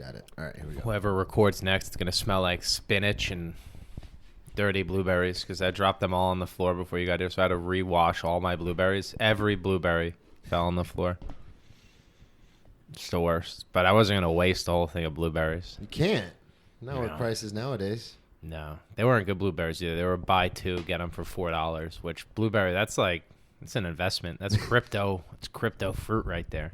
at it. All right, here we go. Whoever records next, it's going to smell like spinach and dirty blueberries because I dropped them all on the floor before you got here, so I had to rewash all my blueberries. Every blueberry fell on the floor. It's the worst. But I wasn't going to waste the whole thing of blueberries. You can't. Not with prices nowadays. No. They weren't good blueberries either. They were buy two, get them for $4, which blueberry, that's like, it's an investment. That's crypto. It's crypto fruit right there.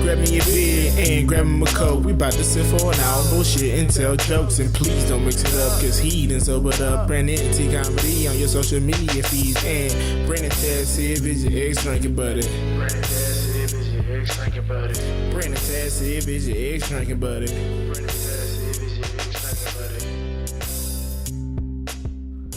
Grab me a beer and grab him a coke. We bout to sit for an hour, bullshit and tell jokes. And please don't mix it up, cause he done sobered up. Brandon T Comedy on your social media feeds. And Brandon Taz said, is your ex drinking buddy? Brandon Taz said, is your ex drinking buddy? Brandon Taz said, is your ex drinking buddy? Brandon Taz said, is your ex drinking buddy?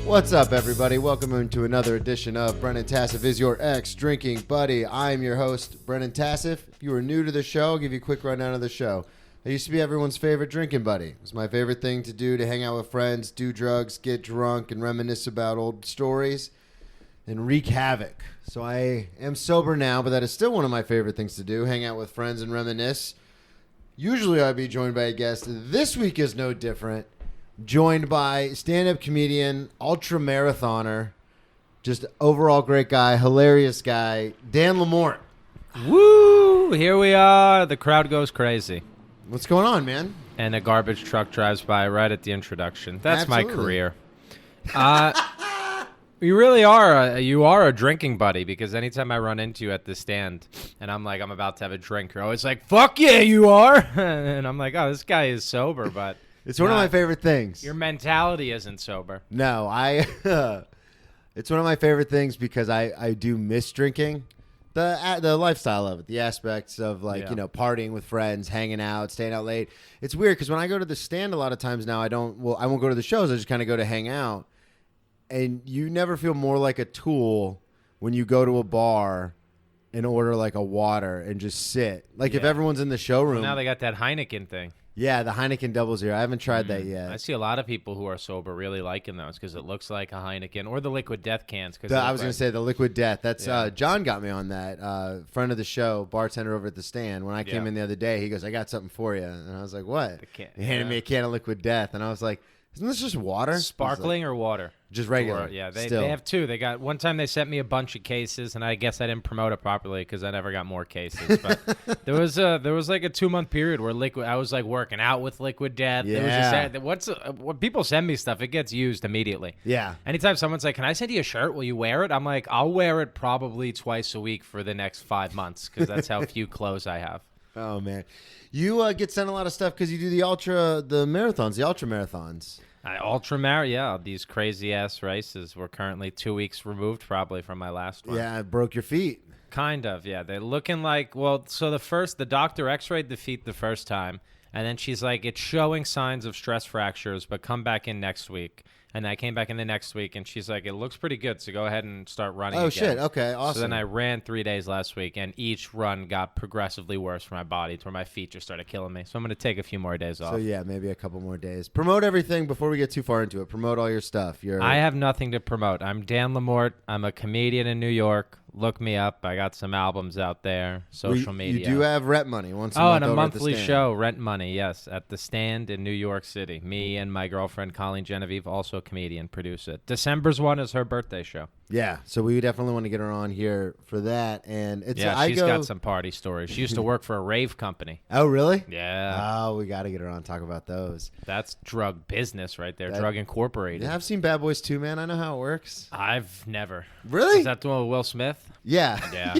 What's up, everybody? Welcome into another edition of Brennan Tassif is your ex-drinking buddy. I'm your host, Brennan Tassif. If you are new to the show, I'll give you a quick rundown of the show. I used to be everyone's favorite drinking buddy. It was my favorite thing to do, to hang out with friends, do drugs, get drunk, and reminisce about old stories and wreak havoc. So I am sober now, but that is still one of my favorite things to do, hang out with friends and reminisce. Usually I'd be joined by a guest. This week is no different. Joined by stand-up comedian, ultra-marathoner, just overall great guy, hilarious guy, Dan LaMorte. Woo! Here we are. The crowd goes crazy. What's going on, man? And a garbage truck drives by right at the introduction. That's Absolutely. my career. You really are. You are a drinking buddy because anytime I run into you at the stand and I'm like, I'm about to have a drink, you're always like, fuck yeah, you are. And I'm like, oh, this guy is sober, but... It's one of my favorite things. Your mentality isn't sober. No, it's one of my favorite things because I do miss drinking. The lifestyle of it, the aspects of partying with friends, hanging out, staying out late. It's weird because when I go to the stand a lot of times now, I won't go to the shows. I just kind of go to hang out. And you never feel more like a tool when you go to a bar and order like a water and just sit. Like if everyone's in the showroom. Well, now they got that Heineken thing. Yeah, the Heineken Double Zero. I haven't tried that yet. I see a lot of people who are sober really liking those because it looks like a Heineken or the Liquid Death cans. I was going to say the Liquid Death. That's John got me on that. Friend of the show, bartender over at the stand. When I came in the other day, he goes, I got something for you. And I was like, what? He handed me a can of Liquid Death. And I was like, isn't this just water? Sparkling or water? Just regular. They have two. They got one time they sent me a bunch of cases, and I guess I didn't promote it properly because I never got more cases. But there was like a 2-month period where I was like working out with Liquid Death. Yeah. When people send me stuff, it gets used immediately. Yeah. Anytime someone's like, "Can I send you a shirt? Will you wear it?" I'm like, "I'll wear it probably twice a week for the next 5 months because that's how few clothes I have." Oh man, you get sent a lot of stuff because you do the ultra marathons. These crazy ass races. We're currently 2 weeks removed probably from my last one. Yeah, it broke your feet. Kind of, yeah. They're looking like, so the doctor x-rayed the feet the first time, and then she's like, it's showing signs of stress fractures, but come back in next week. And I came back in the next week, and she's like, it looks pretty good, so go ahead and start running again. Shit, okay, awesome. So then I ran 3 days last week, and each run got progressively worse for my body to where my feet just started killing me. So I'm going to take a few more days off. So yeah, maybe a couple more days. Promote everything before we get too far into it. Promote all your stuff. I have nothing to promote. I'm Dan LaMorte. I'm a comedian in New York. Look me up. I got some albums out there, social media. You do have Rent Money once a month. Oh, and a over monthly at the show, Rent Money, yes, at the Stand in New York City. Me and my girlfriend, Colleen Genevieve, also a comedian, produce it. December's one is her birthday show. Yeah, so we definitely want to get her on here for that. And it's she's got some party stories. She used to work for a rave company. Oh, really? Yeah. Oh, we got to get her on and talk about those. That's drug business right there, Drug Incorporated. Yeah, I've seen Bad Boys 2, man. I know how it works. I've never. Really? Is that the one with Will Smith? Yeah. Yeah,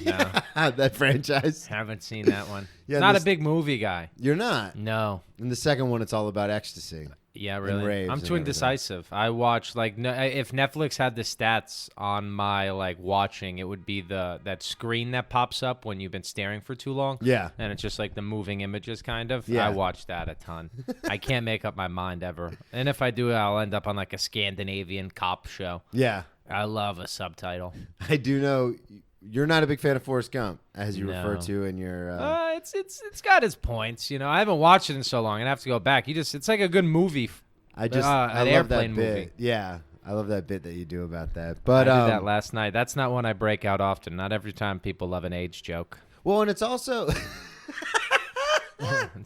no. That franchise. Haven't seen that one. Yeah, not a big movie guy. You're not? No. In the second one, it's all about ecstasy. Yeah, really. I'm too indecisive. I watch if Netflix had the stats on my watching, it would be that screen that pops up when you've been staring for too long. Yeah. And it's just like the moving images kind of. Yeah. I watch that a ton. I can't make up my mind ever. And if I do, I'll end up on like a Scandinavian cop show. Yeah. I love a subtitle. I do know you're not a big fan of Forrest Gump, as you refer to in your. It's got its points, you know. I haven't watched it in so long. I'd have to go back. It's like a good movie. I an love airplane that bit. movie. Yeah, I love that bit that you do about that. But I did that last night. That's not one I break out often. Not every time people love an age joke. Well, and it's also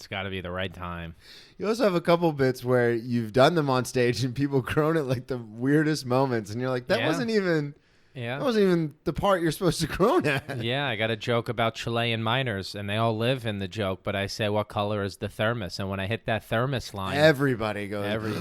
It's got to be the right time. You also have a couple bits where you've done them on stage and people groan at like the weirdest moments, and you're like, that wasn't even the part you're supposed to groan at. Yeah, I got a joke about Chilean miners, and they all live in the joke, but I say, what color is the thermos? And when I hit that thermos line, Everybody goes.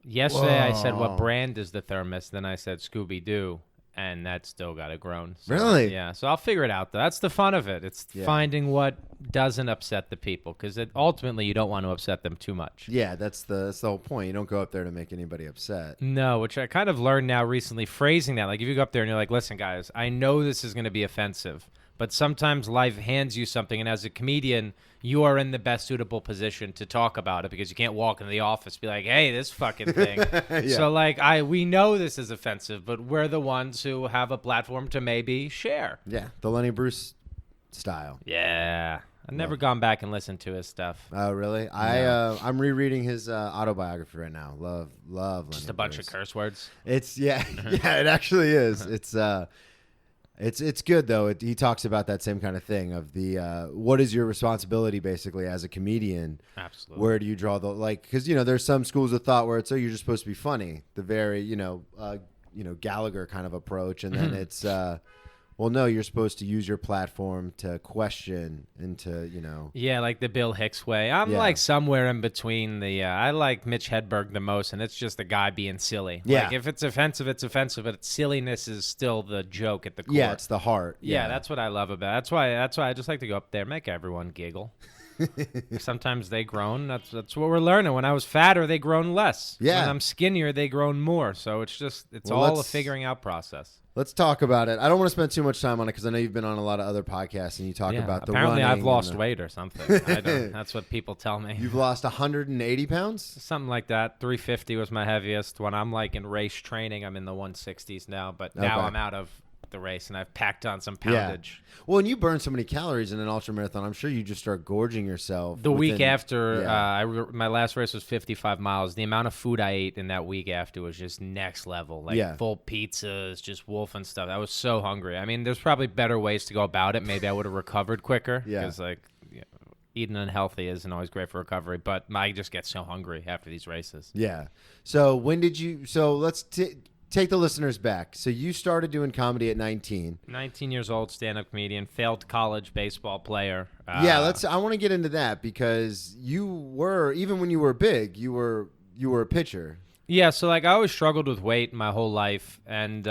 Yesterday I said, Whoa. what brand is the thermos? Then I said Scooby-Doo, and that still got a groan. So, Really? Yeah, so I'll figure it out, though. That's the fun of it. It's finding what doesn't upset the people, because ultimately you don't want to upset them too much. Yeah, that's the whole point. You don't go up there to make anybody upset. No, which I kind of learned now recently, phrasing that. Like, if you go up there and you're like, listen, guys, I know this is going to be offensive, but sometimes life hands you something, and as a comedian, you are in the best suitable position to talk about it, because you can't walk into the office and be like, hey, this fucking thing. Yeah. So, like, we know this is offensive, but we're the ones who have a platform to maybe share. Yeah, the Lenny Bruce style. Yeah. I've never gone back and listened to his stuff. Oh, really? No. I'm rereading his autobiography right now. Love Lenny Just a bunch Bruce. of curse words. It's yeah, it actually is. It's good though. He talks about that same kind of thing of the what is your responsibility basically as a comedian? Absolutely. Where do you draw the because there's some schools of thought where it's you're just supposed to be funny, the very Gallagher kind of approach, and then it's well, no, you're supposed to use your platform to question and to Yeah, like the Bill Hicks way. I'm like somewhere in between the. I like Mitch Hedberg the most, and it's just a guy being silly. Yeah. Like if it's offensive, it's offensive, but silliness is still the joke at the core. Yeah, it's the heart. Yeah, that's what I love about it. That's why I just like to go up there, make everyone giggle. Sometimes they groan. That's what we're learning. When I was fatter, they groan less. Yeah. When I'm skinnier, they groan more. So it's all a figuring out process. Let's talk about it. I don't want to spend too much time on it because I know you've been on a lot of other podcasts and you talk about the apparently running. I've lost weight or something. I don't, that's what people tell me. You've lost 180 pounds? Something like that. 350 was my heaviest. When I'm like in race training, I'm in the 160s now. But now I'm out of the race and I've packed on some poundage. Yeah. Well, and you burn so many calories in an ultra marathon. I'm sure you just start gorging yourself. The week after, my last race was 55 miles. The amount of food I ate in that week after was just next level. Like full pizzas, just wolfing stuff. I was so hungry. I mean, there's probably better ways to go about it. Maybe I would have recovered quicker. Yeah. Because eating unhealthy isn't always great for recovery. But I just get so hungry after these races. Yeah. So when did you? So let's take the listeners back. So you started doing comedy at 19. 19 years old, stand-up comedian, failed college baseball player. I want to get into that because you were, even when you were big, you were a pitcher. Yeah, so I always struggled with weight my whole life, and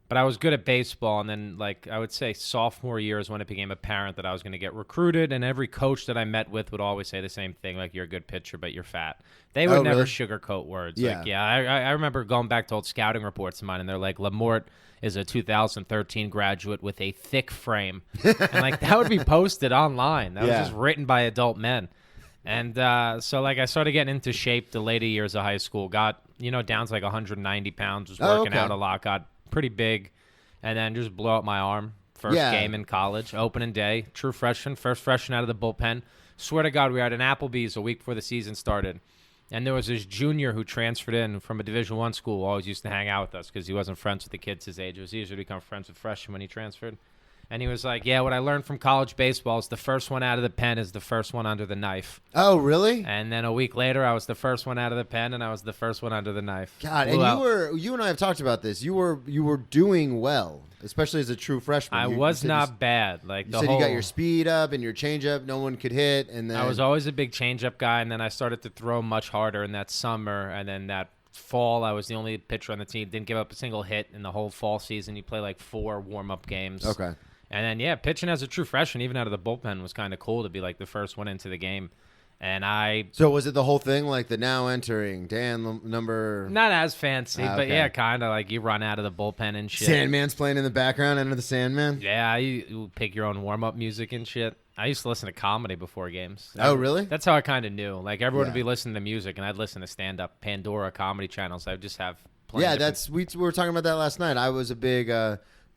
but I was good at baseball. And then I would say sophomore year is when it became apparent that I was going to get recruited. And every coach that I met with would always say the same thing, like, you're a good pitcher, but you're fat. They would never sugarcoat words. Yeah. I remember going back to old scouting reports of mine, and they're like, LaMorte is a 2013 graduate with a thick frame. And that would be posted online. That was just written by adult men. And so I started getting into shape the later years of high school. Got, down to 190 pounds, was working out a lot, got pretty big, and then just blew out my arm. First game in college, opening day, true freshman, first freshman out of the bullpen. Swear to God, we were at an Applebee's a week before the season started. And there was this junior who transferred in from a Division I school, always used to hang out with us because he wasn't friends with the kids his age. It was easier to become friends with freshmen when he transferred. And he was like, yeah, what I learned from college baseball is the first one out of the pen is the first one under the knife. Oh, really? And then a week later, I was the first one out of the pen, and I was the first one under the knife. God, and you and I have talked about this. You were doing well, especially as a true freshman. I was not bad. You said you got your speed up and your change up, no one could hit, and then I was always a big change up guy, and then I started to throw much harder in that summer, and then that fall, I was the only pitcher on the team. Didn't give up a single hit in the whole fall season. You play 4 warm-up games. Okay. And then, pitching as a true freshman, even out of the bullpen, was kind of cool to be the first one into the game. And So was it the whole thing, the now entering, Dan number... Not as fancy, okay. but kind of you run out of the bullpen and shit. Sandman's playing in the background, Enter the Sandman? Yeah, you pick your own warm-up music and shit. I used to listen to comedy before games. Oh, really? That's how I kind of knew. Everyone would be listening to music, and I'd listen to stand-up Pandora comedy channels. I would just have... Yeah, we were talking about that last night. I was a big...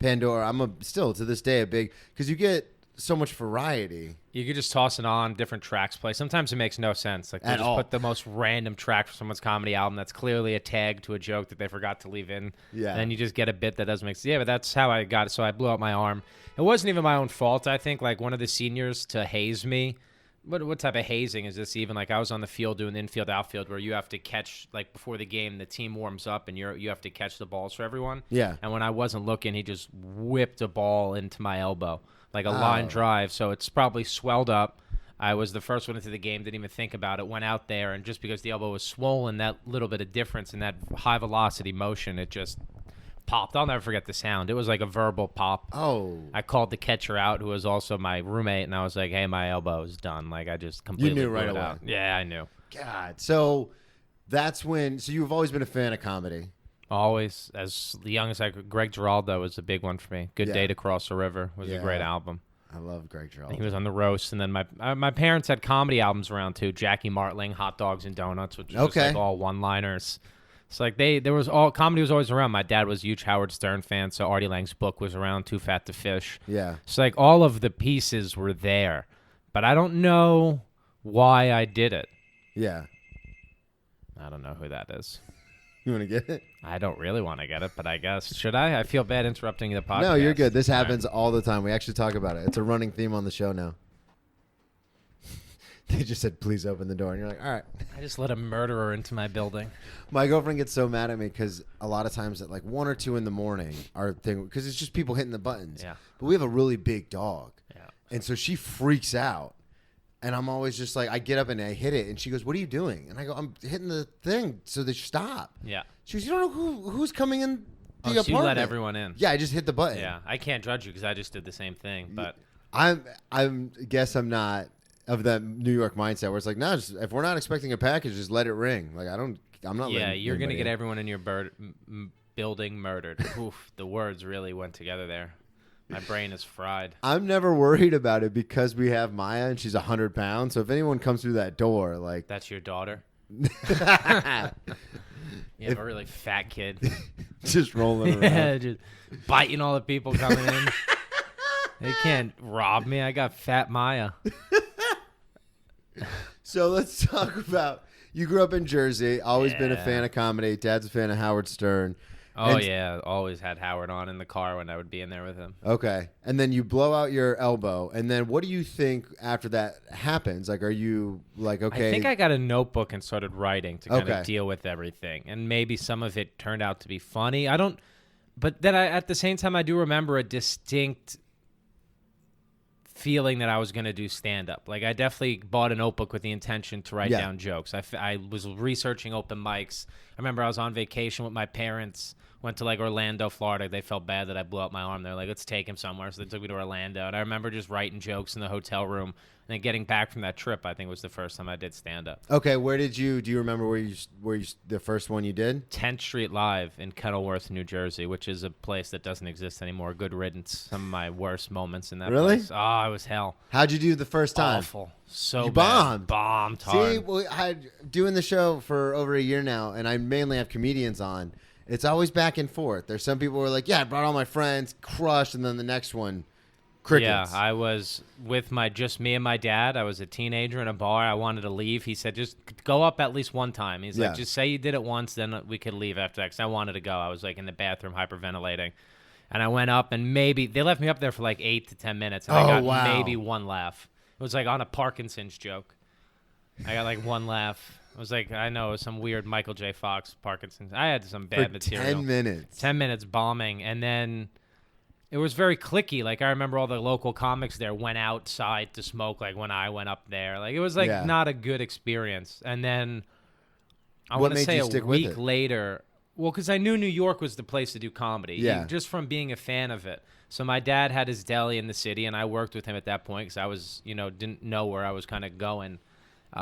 Pandora. I'm still to this day a big because you get so much variety. You could just toss it on, different tracks play. Sometimes it makes no sense. They just put the most random track for someone's comedy album that's clearly a tag to a joke that they forgot to leave in. Yeah. And then you just get a bit that doesn't make sense. Yeah, but that's how I got it. So I blew out my arm. It wasn't even my own fault, I think. One of the seniors to haze me What type of hazing is this even? Like I was on the field doing infield, outfield, where you have to catch, like before the game, the team warms up and you have to catch the balls for everyone. Yeah. And when I wasn't looking, he just whipped a ball into my elbow, like a line drive. So it's probably swelled up. I was the first one into the game, didn't even think about it, went out there, and just because the elbow was swollen, that little bit of difference in that high velocity motion, it just popped. I'll never forget the sound. It was like a verbal pop. Oh. I called the catcher out, who was also my roommate, and I was like, hey, my elbow is done. Like, I just completely You knew right blew it away. out. Yeah, I knew. God. So that's when. So you've always been a fan of comedy. Always, as young as I could. Greg Giraldo was a big one for me. Good Yeah. Day to Cross the River was a Yeah. great album. I love Greg Giraldo. He was on the roast, and then my parents had comedy albums around too. Jackie Martling, Hot Dogs and Donuts, which was just like all one-liners. It's like comedy was always around. My dad was a huge Howard Stern fan, so Artie Lang's book was around, Too Fat to Fish. Yeah. It's like all of the pieces were there, but I don't know why I did it. Yeah. I don't know who that is. You want to get it? I don't really want to get it, but I guess. Should I? I feel bad interrupting the podcast. No, you're good. This happens all the time. We actually talk about it. It's a running theme on the show now. They just said, please open the door. And you're like, all right. I just let a murderer into my building. My girlfriend gets so mad at me because a lot of times at like 1 or 2 in the morning, our thing, because it's just people hitting the buttons. Yeah. But we have a really big dog. Yeah. And so she freaks out. And I'm always just like, I get up and I hit it. And she goes, what are you doing? And I go, I'm hitting the thing so they stop. Yeah. She goes, you don't know who's coming in the So apartment. you let everyone in. Yeah, I just hit the button. Yeah. I can't judge you because I just did the same thing, but. I'm guess I'm not of that New York mindset where it's like, no, just, if we're not expecting a package, just let it ring. Like I'm not. Yeah, letting you're gonna anybody get in. everyone in your building murdered. Oof, the words really went together there. My brain is fried. I'm never worried about it because we have Maya and she's 100 pounds. So if anyone comes through that door, like That's your daughter. You If- have a really fat kid. just rolling around. Yeah, just biting all the people coming in. They can't rob me. I got fat Maya. So let's talk about you grew up in Jersey. Always been a Yeah. fan of comedy. Dad's a fan of Howard Stern. Oh And- yeah, always had Howard on in the car when I would be in there with him. Okay. And then you blow out your elbow. And then what do you think after that happens? Like, are you like, okay. I think I got a notebook and started writing to kind Okay. of deal with everything, and maybe some of it turned out to be funny. But then at the same time, I do remember a distinct feeling that I was going to do stand-up. Like, I definitely bought a notebook with the intention to write Yeah. down jokes. I was researching open mics. I remember I was on vacation with my parents, went to, like, Orlando, Florida. They felt bad that I blew up my arm. They're like, let's take him somewhere. So they took me to Orlando. And I remember just writing jokes in the hotel room. And then getting back from that trip, I think was the first time I did stand-up. Okay, do you remember where you the first one you did? 10th Street Live in Kenilworth, New Jersey, which is a place that doesn't exist anymore. Good riddance. Some of my worst moments in that Really? place. Oh, it was hell. How'd you do the first time? Awful. So You bad. bombed. Bombed hard. See, well, doing the show for over a year now, and I mainly have comedians on. It's always back and forth. There's some people who are like, yeah, I brought all my friends, crushed, and then the next one, crickets. Yeah, I was with just me and my dad. I was a teenager in a bar. I wanted to leave. He said, just go up at least one time. He's Yeah. like, just say you did it once, then we could leave after that. Because I wanted to go. I was like in the bathroom hyperventilating. And I went up, and maybe they left me up there for like 8 to 10 minutes. And I got wow. maybe one laugh. It was like on a Parkinson's joke. I got like one laugh. It was like, I know, it was some weird Michael J. Fox Parkinson's. I had some bad for material. 10 minutes. 10 minutes bombing, and then it was very cliquey. Like, I remember all the local comics there went outside to smoke, like, when I went up there. Like, it was, like, Yeah. not a good experience. And then I What want to made say you a stick with week it? later, well, because I knew New York was the place to do comedy, Yeah. just from being a fan of it. So my dad had his deli in the city, and I worked with him at that point because I was, didn't know where I was kind of going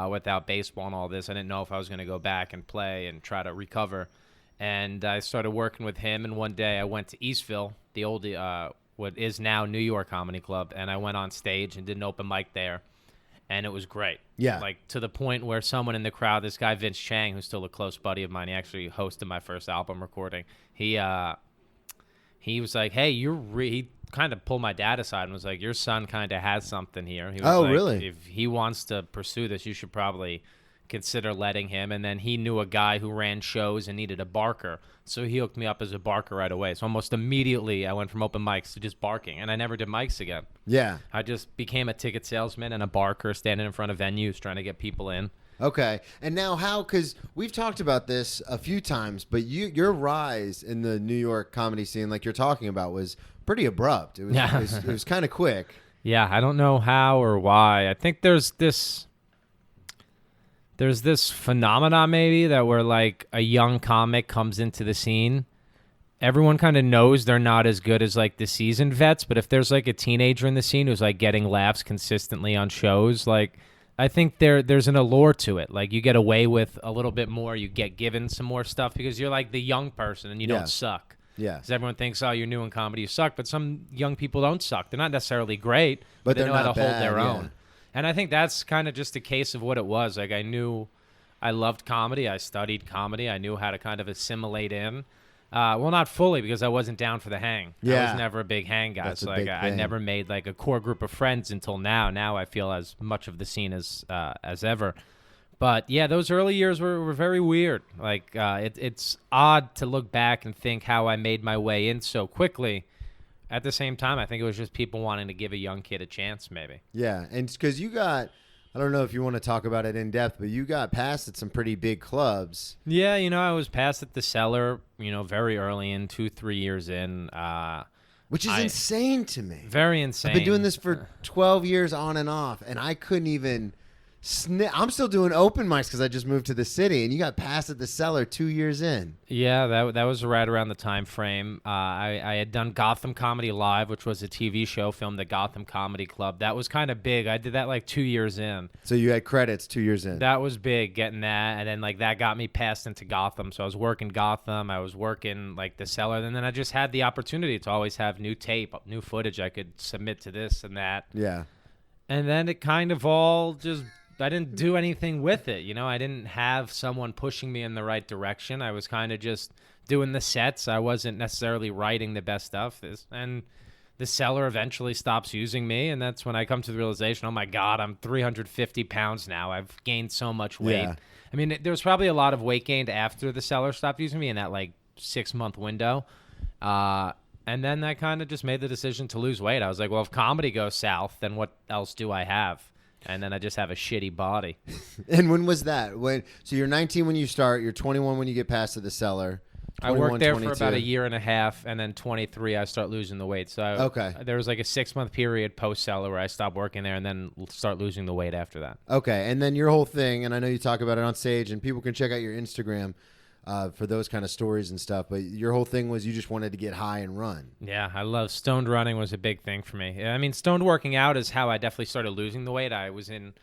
without baseball and all this. I didn't know if I was going to go back and play and try to recover. And I started working with him, and one day I went to Eastville, the old, what is now New York Comedy Club, and I went on stage and did an open mic there, and it was great. Yeah. Like, to the point where someone in the crowd, this guy Vince Chang, who's still a close buddy of mine, he actually hosted my first album recording. He was like, hey, he kind of pulled my dad aside and was like, your son kind of has something here. He was Oh, like, really? If he wants to pursue this, you should probably consider letting him. And then he knew a guy who ran shows and needed a barker. So he hooked me up as a barker right away. So almost immediately I went from open mics to just barking. And I never did mics again. Yeah. I just became a ticket salesman and a barker standing in front of venues trying to get people in. Okay. And now how, because we've talked about this a few times, but your rise in the New York comedy scene, like you're talking about, was pretty abrupt. It was kind of quick. Yeah, I don't know how or why. I think there's this phenomenon maybe that where like a young comic comes into the scene, everyone kind of knows they're not as good as like the seasoned vets, but if there's like a teenager in the scene who's like getting laughs consistently on shows, like I think there's an allure to it. Like you get away with a little bit more, you get given some more stuff because you're like the young person and you don't suck. Yeah. Because everyone thinks, oh, you're new in comedy, you suck. But some young people don't suck. They're not necessarily great, but they know how to hold their own. And I think that's kind of just a case of what it was. Like I knew I loved comedy. I studied comedy. I knew how to kind of assimilate in. Well, not fully because I wasn't down for the hang. I was never a big hang guy. That's so like I never made like a core group of friends until now. Now I feel as much of the scene as ever. But yeah, those early years were very weird. Like it's odd to look back and think how I made my way in so quickly. At the same time, I think it was just people wanting to give a young kid a chance, maybe. Yeah, and because you got, I don't know if you want to talk about it in depth, but you got passed at some pretty big clubs. Yeah, I was passed at the Cellar, very early in, 2-3 years in. Which is insane to me. Very insane. I've been doing this for 12 years on and off, and I couldn't even... I'm still doing open mics because I just moved to the city, and you got passed at the Cellar 2 years in. Yeah, that was right around the time frame. I had done Gotham Comedy Live, which was a TV show filmed at Gotham Comedy Club. That was kind of big. I did that like 2 years in. So you had credits 2 years in. That was big, getting that, and then like that got me passed into Gotham. So I was working Gotham. I was working like the Cellar, and then I just had the opportunity to always have new tape, new footage I could submit to this and that. Yeah. And then it kind of all just... I didn't do anything with it. I didn't have someone pushing me in the right direction. I was kind of just doing the sets. I wasn't necessarily writing the best stuff. And the Cellar eventually stops using me, and that's when I come to the realization, oh, my God, I'm 350 pounds now. I've gained so much weight. Yeah. I mean, there was probably a lot of weight gained after the Cellar stopped using me in that, 6-month window. And then I kind of just made the decision to lose weight. I was like, well, if comedy goes south, then what else do I have? And then I just have a shitty body. And when was that? So you're 19 when you start. You're 21 when you get passed to the Cellar. I worked there for about a year and a half, and then 23 I start losing the weight. So there was like a 6-month period post-Cellar where I stopped working there and then start losing the weight after that. Okay, and then your whole thing, and I know you talk about it on stage, and people can check out your Instagram for those kind of stories and stuff, but your whole thing was you just wanted to get high and run. Yeah, I love stoned running was a big thing for me. I mean, stoned working out is how I definitely started losing the weight. I was in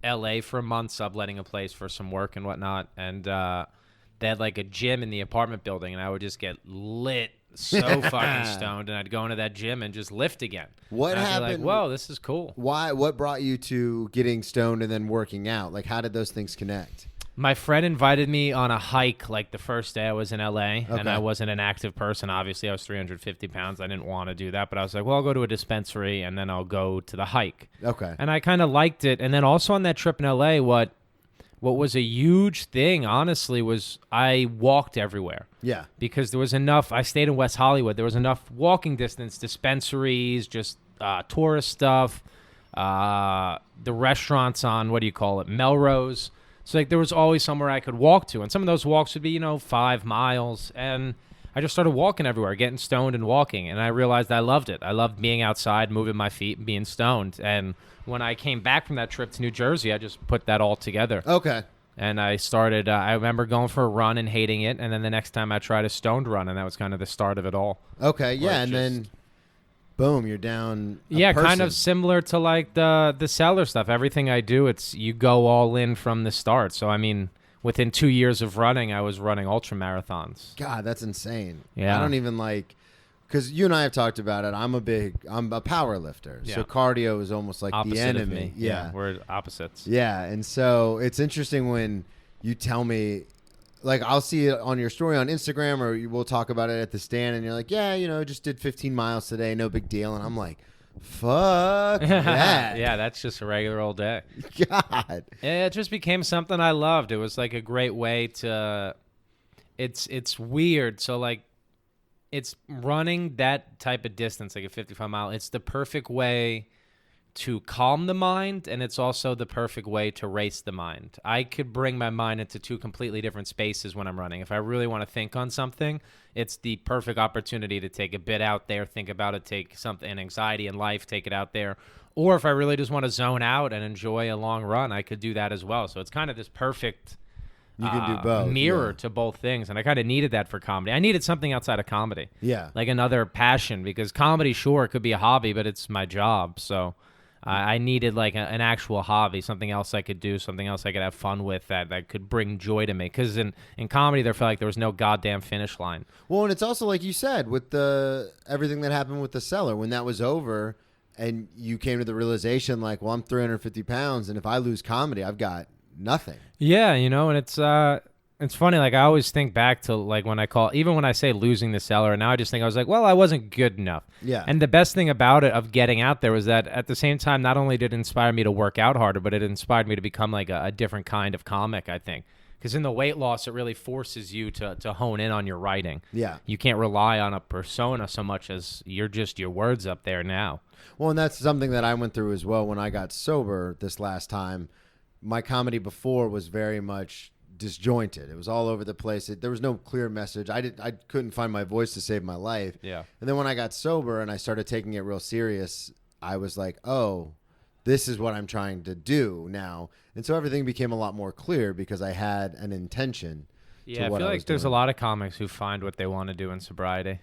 L.A. for a month subletting a place for some work and whatnot, and they had like a gym in the apartment building, and I would just get lit so fucking stoned, and I'd go into that gym and just lift again. What happened? Like, whoa, this is cool. Why? What brought you to getting stoned and then working out? Like, how did those things connect? My friend invited me on a hike like the first day I was in LA, and I wasn't an active person. Obviously, I was 350 pounds. I didn't want to do that, but I was like, well, I'll go to a dispensary, and then I'll go to the hike. Okay. And I kind of liked it. And then also on that trip in LA, what was a huge thing, honestly, was I walked everywhere. Yeah. Because there was enough. I stayed in West Hollywood. There was enough walking distance, dispensaries, just tourist stuff, the restaurants on, Melrose. So like there was always somewhere I could walk to, and some of those walks would be 5 miles, and I just started walking everywhere, getting stoned and walking, and I realized I loved it. I loved being outside, moving my feet, and being stoned. And when I came back from that trip to New Jersey, I just put that all together. Okay. And I started. I remember going for a run and hating it, and then the next time I tried a stoned run, and that was kind of the start of it all. Okay, yeah, and then boom, you're down. Kind of similar to like the Cellar stuff. Everything I do, it's you go all in from the start. So I mean, within 2 years of running, I was running ultra marathons. God, that's insane. Yeah, I don't even because you and I have talked about it. I'm a power lifter, so cardio is almost like opposite the enemy. Of me. Yeah, we're opposites. Yeah, and so it's interesting when you tell me. Like, I'll see it on your story on Instagram, or we'll talk about it at the stand, and you're like, yeah, just did 15 miles today, no big deal. And I'm like, Fuck that. Yeah, that's just a regular old day. God. Yeah, it just became something I loved. It was like a great way to. It's weird. So like, it's running that type of distance, like a 55-mile. It's the perfect way to calm the mind, and it's also the perfect way to race the mind. I could bring my mind into two completely different spaces when I'm running. If I really want to think on something, it's the perfect opportunity to take a bit out there, think about it, take something, an anxiety in life, take it out there. Or if I really just want to zone out and enjoy a long run, I could do that as well. So it's kind of this perfect You can do both. mirror to both things. And I kind of needed that for comedy. I needed something outside of comedy. Yeah. Like another passion, because comedy, sure, it could be a hobby, but it's my job. So I needed like an actual hobby, something else I could do, something else I could have fun with that could bring joy to me. Because in comedy, there felt like there was no goddamn finish line. Well, and it's also like you said with everything that happened with the cellar when that was over, and you came to the realization like, well, I'm 350 pounds, and if I lose comedy, I've got nothing. Yeah, and it's funny. Like I always think back to like even when I say losing the cellar, and now I just think I was like, well, I wasn't good enough. Yeah. And the best thing about it, of getting out there, was that at the same time, not only did it inspire me to work out harder, but it inspired me to become like a different kind of comic, I think. Because in the weight loss, it really forces you to hone in on your writing. Yeah. You can't rely on a persona so much as you're just your words up there now. Well, and that's something that I went through as well when I got sober this last time. My comedy before was very much disjointed. It was all over the place. There was no clear message. I couldn't find my voice to save my life. Yeah. And then when I got sober and I started taking it real serious, I was like, oh, this is what I'm trying to do now. And so everything became a lot more clear because I had an intention. Yeah, to what I feel I like was there's doing. a lot of comics who find what they want to do in sobriety.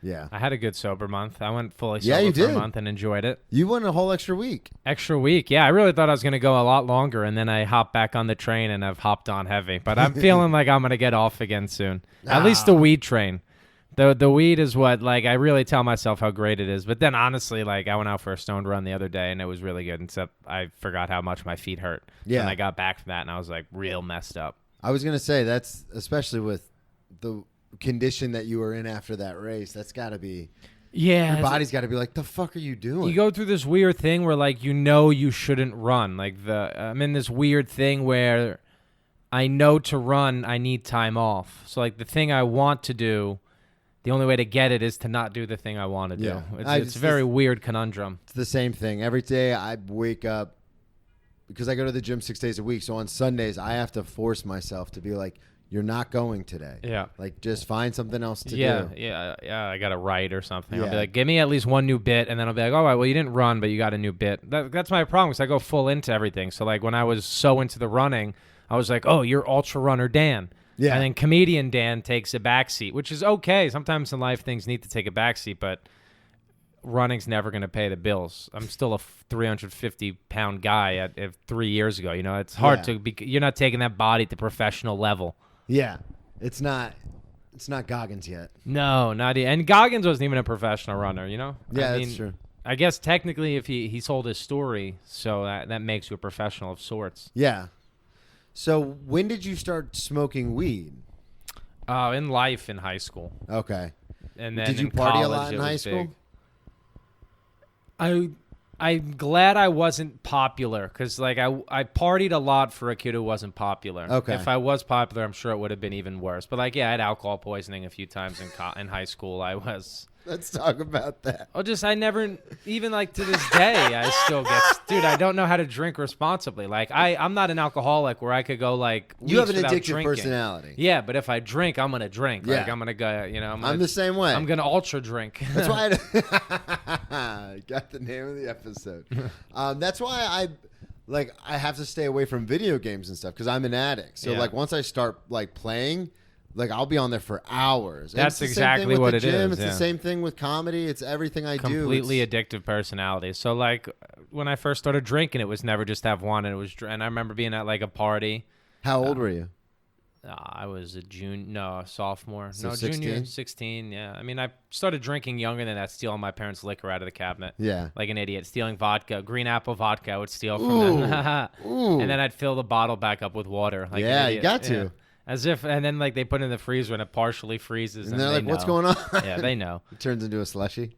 Yeah. I had a good sober month. I went fully Yeah, sober you for a did. month and enjoyed it. You went a whole extra week. Extra week. Yeah, I really thought I was going to go a lot longer, and then I hopped back on the train, and I've hopped on heavy. But I'm feeling like I'm going to get off again soon. At least the weed train. The weed is what, like, I really tell myself how great it is. But then, honestly, like, I went out for a stoned run the other day, and it was really good, except I forgot how much my feet hurt. Yeah. And I got back from that, and I was, like, real messed up. I was going to say, that's especially with the condition that you were in after that race. That's got to be... Yeah. Your body's got to be like, the fuck are you doing? You go through this weird thing where, like, you shouldn't run. Like, I'm in this weird thing where I know to run, I need time off. So, like, the thing I want to do, the only way to get it is to not do the thing I want to do. Yeah. It's a very weird conundrum. It's the same thing. Every day I wake up, because I go to the gym 6 days a week. So on Sundays, I have to force myself to be like, you're not going today. Yeah. Like, just find something else to do. Yeah. I got to write or something. I'll Yeah. be like, give me at least one new bit, and then I'll be like, all right, well, you didn't run, but you got a new bit. That's my problem, because I go full into everything. So, like, when I was so into the running, I was like, oh, you're ultra runner Dan. Yeah. And then comedian Dan takes a backseat, which is okay. Sometimes in life things need to take a backseat, but running's never going to pay the bills. I'm still a 350-pound guy at 3 years ago. You know, it's hard to be. You're not taking that body to professional level. Yeah. It's not Goggins yet. No, not yet. And Goggins wasn't even a professional runner, you know? Yeah, I that's true. I guess technically if he sold his story, so that makes you a professional of sorts. Yeah. So when did you start smoking weed? In life, in high school. Okay. And then Did you in party a college, lot in it high was school? big. I'm glad I wasn't popular, because like I partied a lot for a kid who wasn't popular. Okay. If I was popular, I'm sure it would have been even worse. But like, yeah, I had alcohol poisoning a few times in high school. I was. Let's talk about that. I never, even like to this day, I still get, dude, I don't know how to drink responsibly. Like I'm not an alcoholic where I could go like You have an weeks without addictive drinking. personality. Yeah, but if I drink, I'm going to drink. Yeah. Like I'm going to go, I'm the same way. I'm going to ultra drink. That's why I got the name of the episode. That's why I have to stay away from video games and stuff because I'm an addict. So Yeah. like once I start like playing, like I'll be on there for hours. And That's it's the same thing exactly with what the it gym. is, It's yeah. the same thing with comedy. It's everything I do. Completely addictive personality. So like when I first started drinking, it was never just have one, and it was. And I remember being at like a party. How old were you? I was a sophomore. So no, 16? junior, 16. Yeah, I mean, I started drinking younger than that, stealing my parents' liquor out of the cabinet. Yeah. Like an idiot, stealing vodka, green apple vodka. I would steal from them, Ooh. and then I'd fill the bottle back up with water. Like an Yeah, you idiot. got to. Yeah. As if, and then like they put it in the freezer and it partially freezes. And they're like, they what's know. going on? Yeah, they know. It turns into a slushie.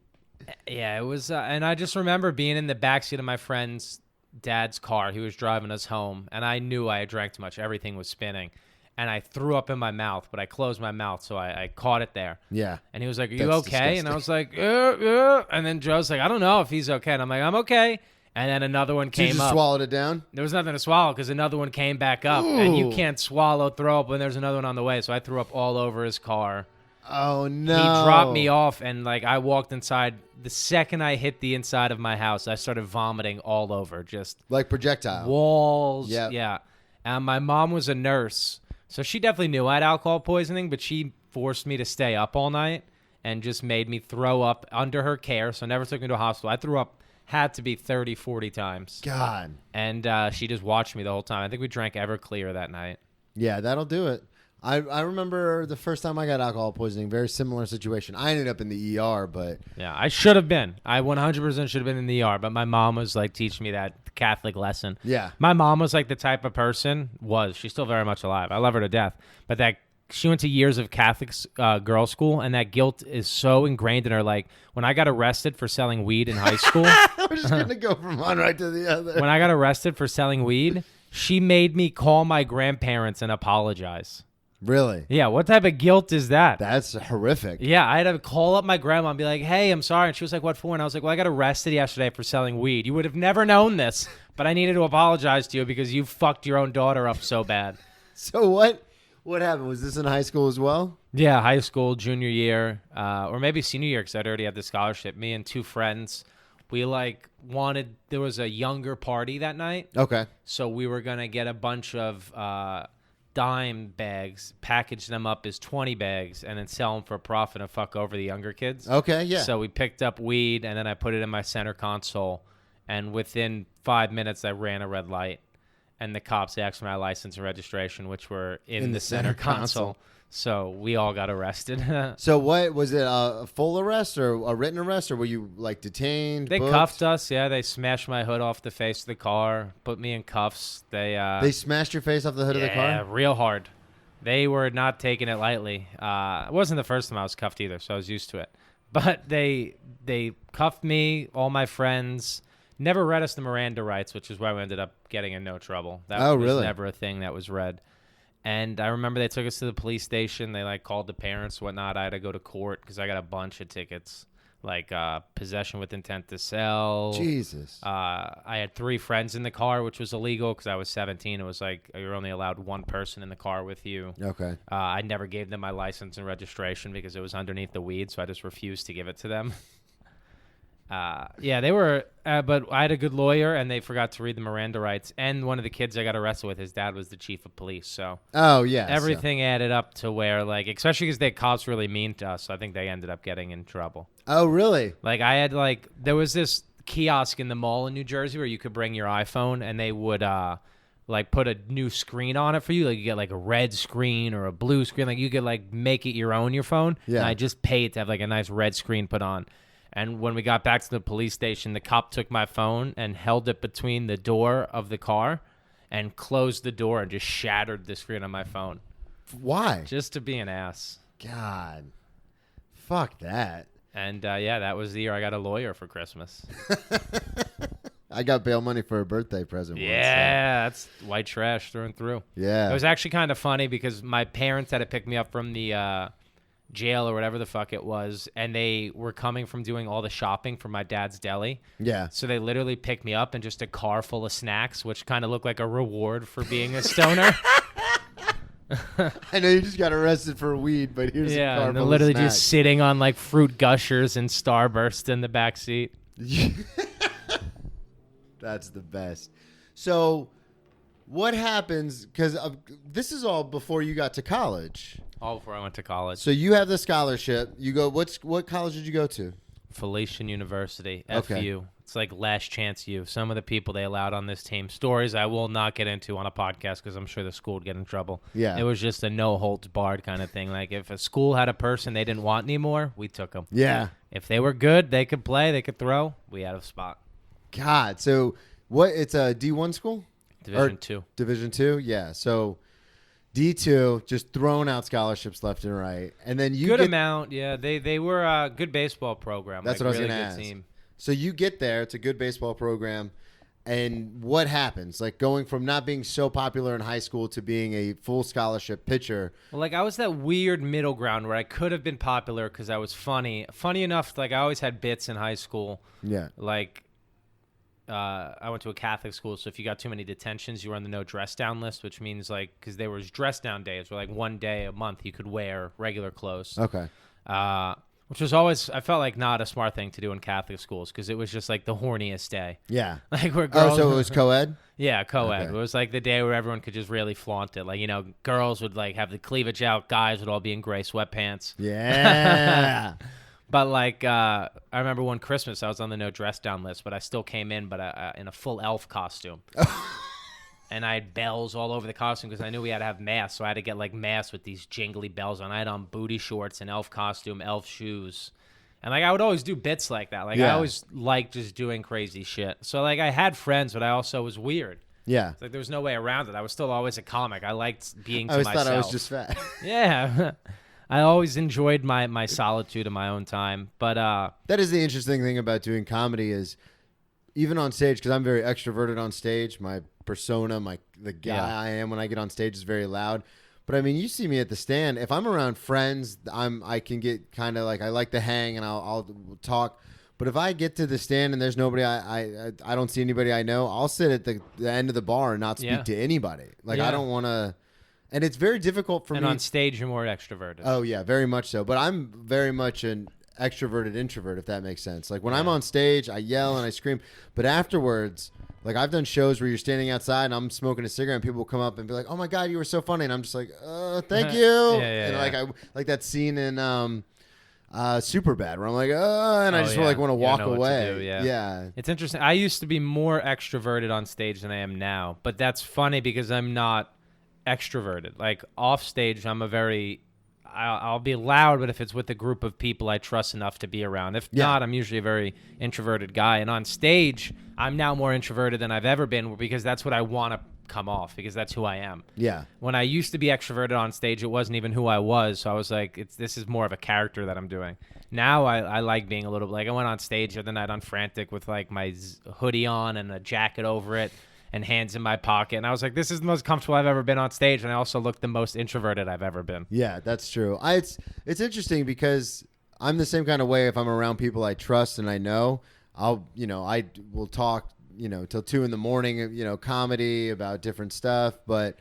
Yeah, it was, and I just remember being in the backseat of my friend's dad's car. He was driving us home, and I knew I had drank too much. Everything was spinning, and I threw up in my mouth, but I closed my mouth, so I caught it there. Yeah. And he was like, "Are you That's okay?" disgusting. And I was like, yeah. And then Joe's like, "I don't know if he's okay." And I'm like, "I'm okay." And then another one So you came just up. swallowed it down? There was nothing to swallow because another one came back up, and you Ooh. can't swallow, throw up when there's another one on the way. So I threw up all over his car. Oh, no. He dropped me off, and like I walked inside. The second I hit the inside of my house, I started vomiting all over, just Like projectile. walls. Yep. Yeah. And my mom was a nurse, so she definitely knew I had alcohol poisoning, but she forced me to stay up all night and just made me throw up under her care, so never took me to a hospital. I threw up, had to be 30, 40 times. God. And she just watched me the whole time. I think we drank Everclear that night. Yeah, that'll do it. I remember the first time I got alcohol poisoning, very similar situation. I ended up in the ER, but Yeah, I should have been. I 100% should have been in the ER, but my mom was like teaching me that Catholic lesson. yeah. My mom was like the type of person, she's still very much alive. I love her to death. But that she went to years of Catholic girls' school, and that guilt is so ingrained in her. Like when I got arrested for selling weed in high school, I was just going to go from one right to the other. when I got arrested for selling weed, she made me call my grandparents and apologize. Really? Yeah, what type of guilt is that? That's horrific. Yeah, I had to call up my grandma and be like, "Hey, I'm sorry." And she was like, "What for?" And I was like, "Well, I got arrested yesterday for selling weed. You would have never known this, but I needed to apologize to you because you fucked your own daughter up so bad." So what happened? Was this in high school as well? Yeah, high school, junior year, or maybe senior year because I'd already had the scholarship. Me and two friends, we there was a younger party that night. Okay. So we were going to get a bunch of dime bags, package them up as 20 bags, and then sell them for a profit and fuck over the younger kids. Okay, yeah. So we picked up weed, and then I put it in my center console, and within 5 minutes I ran a red light, and the cops asked for my license and registration, which were in the center console. So we all got arrested. So what was it? A full arrest or a written arrest, or were you like detained? They booked? cuffed us. Yeah, they smashed my hood off the face of the car, put me in cuffs. They smashed your face off the hood of the car? Yeah, real hard. They were not taking it lightly. It wasn't the first time I was cuffed either, so I was used to it. But they cuffed me, all my friends. Never read us the Miranda rights, which is why we ended up getting in no trouble. That was really? never a thing that was read. And I remember they took us to the police station. They called the parents, whatnot. I had to go to court because I got a bunch of tickets, possession with intent to sell. Jesus. I had 3 friends in the car, which was illegal because I was 17. It was like you're only allowed one person in the car with you. Okay. I never gave them my license and registration because it was underneath the weed, so I just refused to give it to them. Yeah, they were, but I had a good lawyer, and they forgot to read the Miranda rights. And one of the kids I got arrested with, his dad was the chief of police. So yeah. everything added up to where, especially because the cops really mean to us, so I think they ended up getting in trouble. Oh, really? I had, there was this kiosk in the mall in New Jersey where you could bring your iPhone, and they would, put a new screen on it for you. You get, a red screen or a blue screen. You could, make it your own, your phone. Yeah. And I just paid to have, a nice red screen put on. And when we got back to the police station, the cop took my phone and held it between the door of the car and closed the door and just shattered the screen on my phone. Why? Just to be an ass. God. Fuck that. And, that was the year I got a lawyer for Christmas. I got bail money for a birthday present once, Yeah, that's white trash through and through. Yeah. It was actually kind of funny because my parents had to pick me up from the jail or whatever the fuck it was, and they were coming from doing all the shopping for my dad's deli. Yeah. So they literally picked me up in just a car full of snacks, which kind of looked like a reward for being a stoner. I know you just got arrested for weed, but here's a car and they're full literally of snacks. just sitting on fruit gushers and Starburst in the back seat. That's the best. So what happens, because this is all before you got to college. All before I went to college. So you have the scholarship. You go, what college did you go to? Felician University, Okay. FU. It's like Last Chance U. Some of the people they allowed on this team, stories I will not get into on a podcast because I'm sure the school would get in trouble. Yeah. It was just a no holds barred kind of thing. If a school had a person they didn't want anymore, we took them. Yeah. If they were good, they could play, they could throw, we had a spot. God. So what? It's a D1 school? Division 2. Division 2? Yeah. So D2, just throwing out scholarships left and right, and then you good get, amount. Yeah, they were a good baseball program. That's like, what I was really going to good ask. Team. So you get there, it's a good baseball program, and what happens? Like going from not being so popular in high school to being a full scholarship pitcher. Well, like I was that weird middle ground where I could have been popular because I was funny. Funny enough, like I always had bits in high school. Yeah. Like I went to a Catholic school, so if you got too many detentions, you were on the no dress down list, which means like because there was dress down days where like one day a month you could wear regular clothes. Okay. Which was always, I felt like not a smart thing to do in Catholic schools because it was just like the horniest day. Yeah. Like where girls. Oh, so it was co-ed? Yeah, co-ed. Okay. It was like the day where everyone could just really flaunt it. Like, you know, girls would like have the cleavage out, guys would all be in gray sweatpants. Yeah. But like, I remember one Christmas I was on the no dress down list, but I still came in, but in a full elf costume. And I had bells all over the costume because I knew we had to have masks, so I had to get like masks with these jingly bells on. I had on booty shorts, an elf costume, elf shoes. And like I would always do bits like that. Like I always liked just doing crazy shit. So like I had friends, but I also was weird. Yeah. It's like there was no way around it. I was still always a comic. I liked being to I always myself. thought I was just fat. Yeah. I always enjoyed my solitude and my own time. But That is the interesting thing about doing comedy is even on stage, because I'm very extroverted on stage, my persona, the guy I am when I get on stage is very loud. But I mean, you see me at the stand. If I'm around friends, I can get kind of like I like to hang and I'll talk. But if I get to the stand and there's nobody, I don't see anybody I know, I'll sit at the end of the bar and not speak to anybody. Like I don't want to. And it's very difficult for me. And on stage, you're more extroverted. Oh yeah, very much so. But I'm very much an extroverted introvert, if that makes sense. Like when I'm on stage, I yell and I scream. But afterwards, like I've done shows where you're standing outside and I'm smoking a cigarette and people will come up and be like, "Oh my God, you were so funny." And I'm just like, thank you. And like I like that scene in Superbad where I'm like, and I just want to walk away. Yeah. It's interesting. I used to be more extroverted on stage than I am now, but that's funny because I'm not extroverted. Like off stage, I'm a very I'll be loud, but if it's with a group of people I trust enough to be around. If not, I'm usually a very introverted guy. And on stage, I'm now more introverted than I've ever been because that's what I want to come off because that's who I am. Yeah. When I used to be extroverted on stage, it wasn't even who I was. So I was like, this is more of a character that I'm doing. Now I like being a little like I went on stage the other night on Frantic with like my hoodie on and a jacket over it and hands in my pocket. And I was like, this is the most comfortable I've ever been on stage. And I also look the most introverted I've ever been. Yeah, that's true. It's interesting because I'm the same kind of way. If I'm around people I trust and I know, I will talk, till 2 a.m, comedy about different stuff. But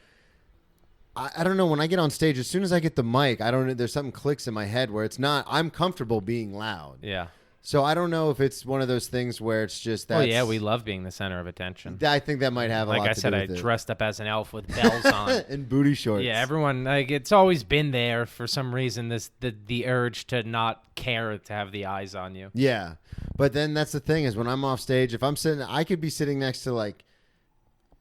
I don't know, when I get on stage, as soon as I get the mic, I don't know, there's something clicks in my head where it's not, I'm comfortable being loud. Yeah. So I don't know if it's one of those things where it's just that. Oh yeah, we love being the center of attention. I think that might have a lot to do with it. Like I said, I dressed up as an elf with bells on and booty shorts. Yeah, everyone it's always been there for some reason. The urge to not care to have the eyes on you. Yeah, but then that's the thing is when I'm off stage, if I'm sitting, I could be sitting next to like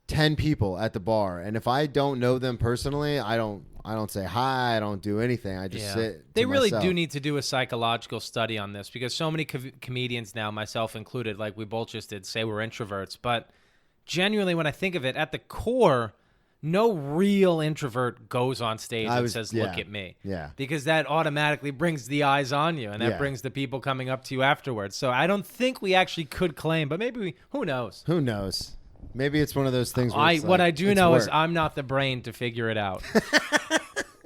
10 people at the bar, and if I don't know them personally, I don't say hi. I don't do anything. I just sit. They really myself. do need to do a psychological study on this because so many comedians now, myself included, like we both just did, say we're introverts. But genuinely, when I think of it, at the core, no real introvert goes on stage and says, "Look at me." Yeah. Because that automatically brings the eyes on you, and that brings the people coming up to you afterwards. So I don't think we actually could claim, but maybe who knows? Who knows? Maybe it's one of those things where what I do know is I'm not the brain to figure it out.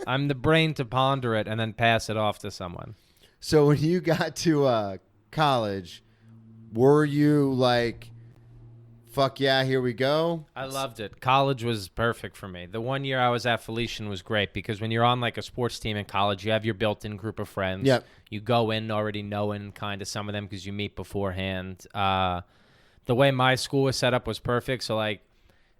I'm the brain to ponder it and then pass it off to someone. So when you got to college, were you like, fuck yeah, here we go? I loved it. College was perfect for me. The 1 year I was at Felician was great because when you're on like a sports team in college, you have your built-in group of friends. Yep. You go in already knowing kind of some of them because you meet beforehand. The way my school was set up was perfect. So like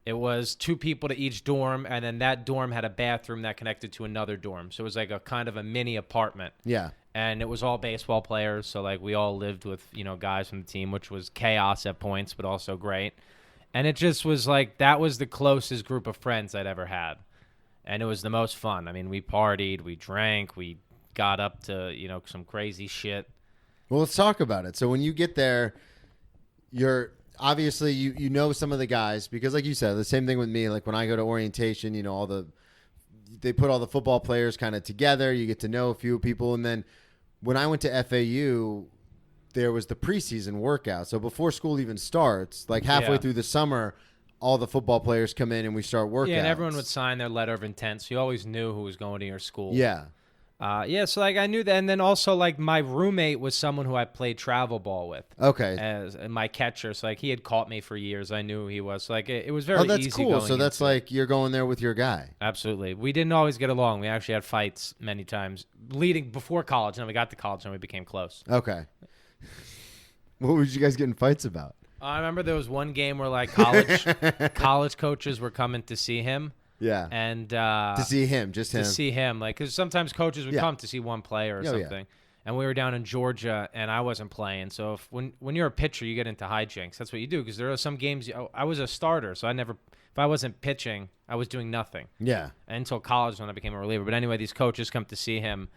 it was 2 people to each dorm, and then that dorm had a bathroom that connected to another dorm. So it was like a kind of a mini apartment. Yeah. And it was all baseball players. So like we all lived with, guys from the team, which was chaos at points, but also great. And it just was like, that was the closest group of friends I'd ever had. And it was the most fun. I mean, we partied, we drank, we got up to, some crazy shit. Well, let's talk about it. So when you get there, you're obviously you know some of the guys because like you said, the same thing with me. Like when I go to orientation, all the they put all the football players kind of together. You get to know a few people. And then when I went to FAU, there was the preseason workout. So before school even starts, like halfway through the summer, all the football players come in and we start workouts. Yeah, and everyone would sign their letter of intent, so you always knew who was going to your school. Yeah. So like I knew that, and then also like my roommate was someone who I played travel ball with. Okay. As my catcher, so like he had caught me for years. I knew who he was. So like it was very easy. Oh, that's cool. Going So that's like you're going there with your guy. Absolutely. We didn't always get along. We actually had fights many times leading before college, and then we got to college and we became close. Okay. What were you guys getting fights about? I remember there was one game where like college coaches were coming to see him. Yeah. And to see him, just him. To see him, like, because sometimes coaches would come to see one player or something. And we were down in Georgia, and I wasn't playing. So when you're a pitcher, you get into hijinks. That's what you do, because there are some games. I was a starter, so if I wasn't pitching, I was doing nothing. Yeah. Until college when I became a reliever. But anyway, these coaches come to see him,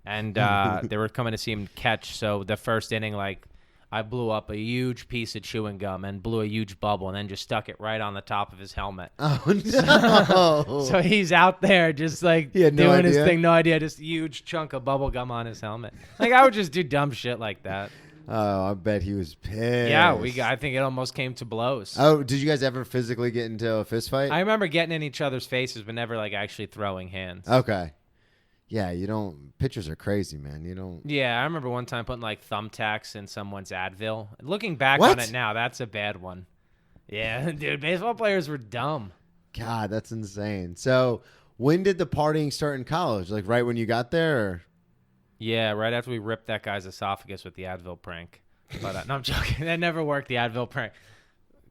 and they were coming to see him catch. So the first inning, like, I blew up a huge piece of chewing gum and blew a huge bubble and then just stuck it right on the top of his helmet. Oh, no. So he's out there just like he had no doing idea. his thing. No idea. Just a huge chunk of bubble gum on his helmet. Like I would just do dumb shit like that. Oh, I bet he was pissed. Yeah, I think it almost came to blows. Oh, did you guys ever physically get into a fist fight? I remember getting in each other's faces, but never like actually throwing hands. Okay. Yeah, you don't. Pitchers are crazy, man. You don't. Yeah, I remember one time putting like thumbtacks in someone's Advil. Looking back on it now, that's a bad one. Yeah, dude, baseball players were dumb. God, that's insane. So, when did the partying start in college? Like right when you got there? Or? Yeah, right after we ripped that guy's esophagus with the Advil prank. But no, I'm joking. That never worked. The Advil prank.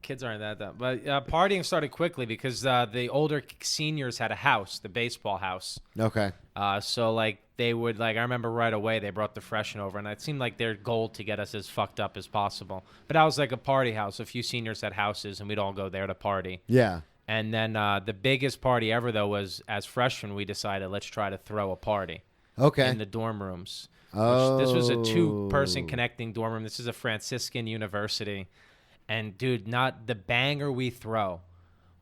Kids aren't that dumb. But partying started quickly because the older seniors had a house, the baseball house. Okay. So, like, they would, like, I remember right away they brought the freshen over, and it seemed like their goal to get us as fucked up as possible. But that was like a party house. A few seniors had houses, and we'd all go there to party. Yeah. And then the biggest party ever, though, was as freshmen, we decided, let's try to throw a party. Okay. In the dorm rooms. Oh. This was a 2-person connecting dorm room. This is a Franciscan university. And, dude, not the banger we throw.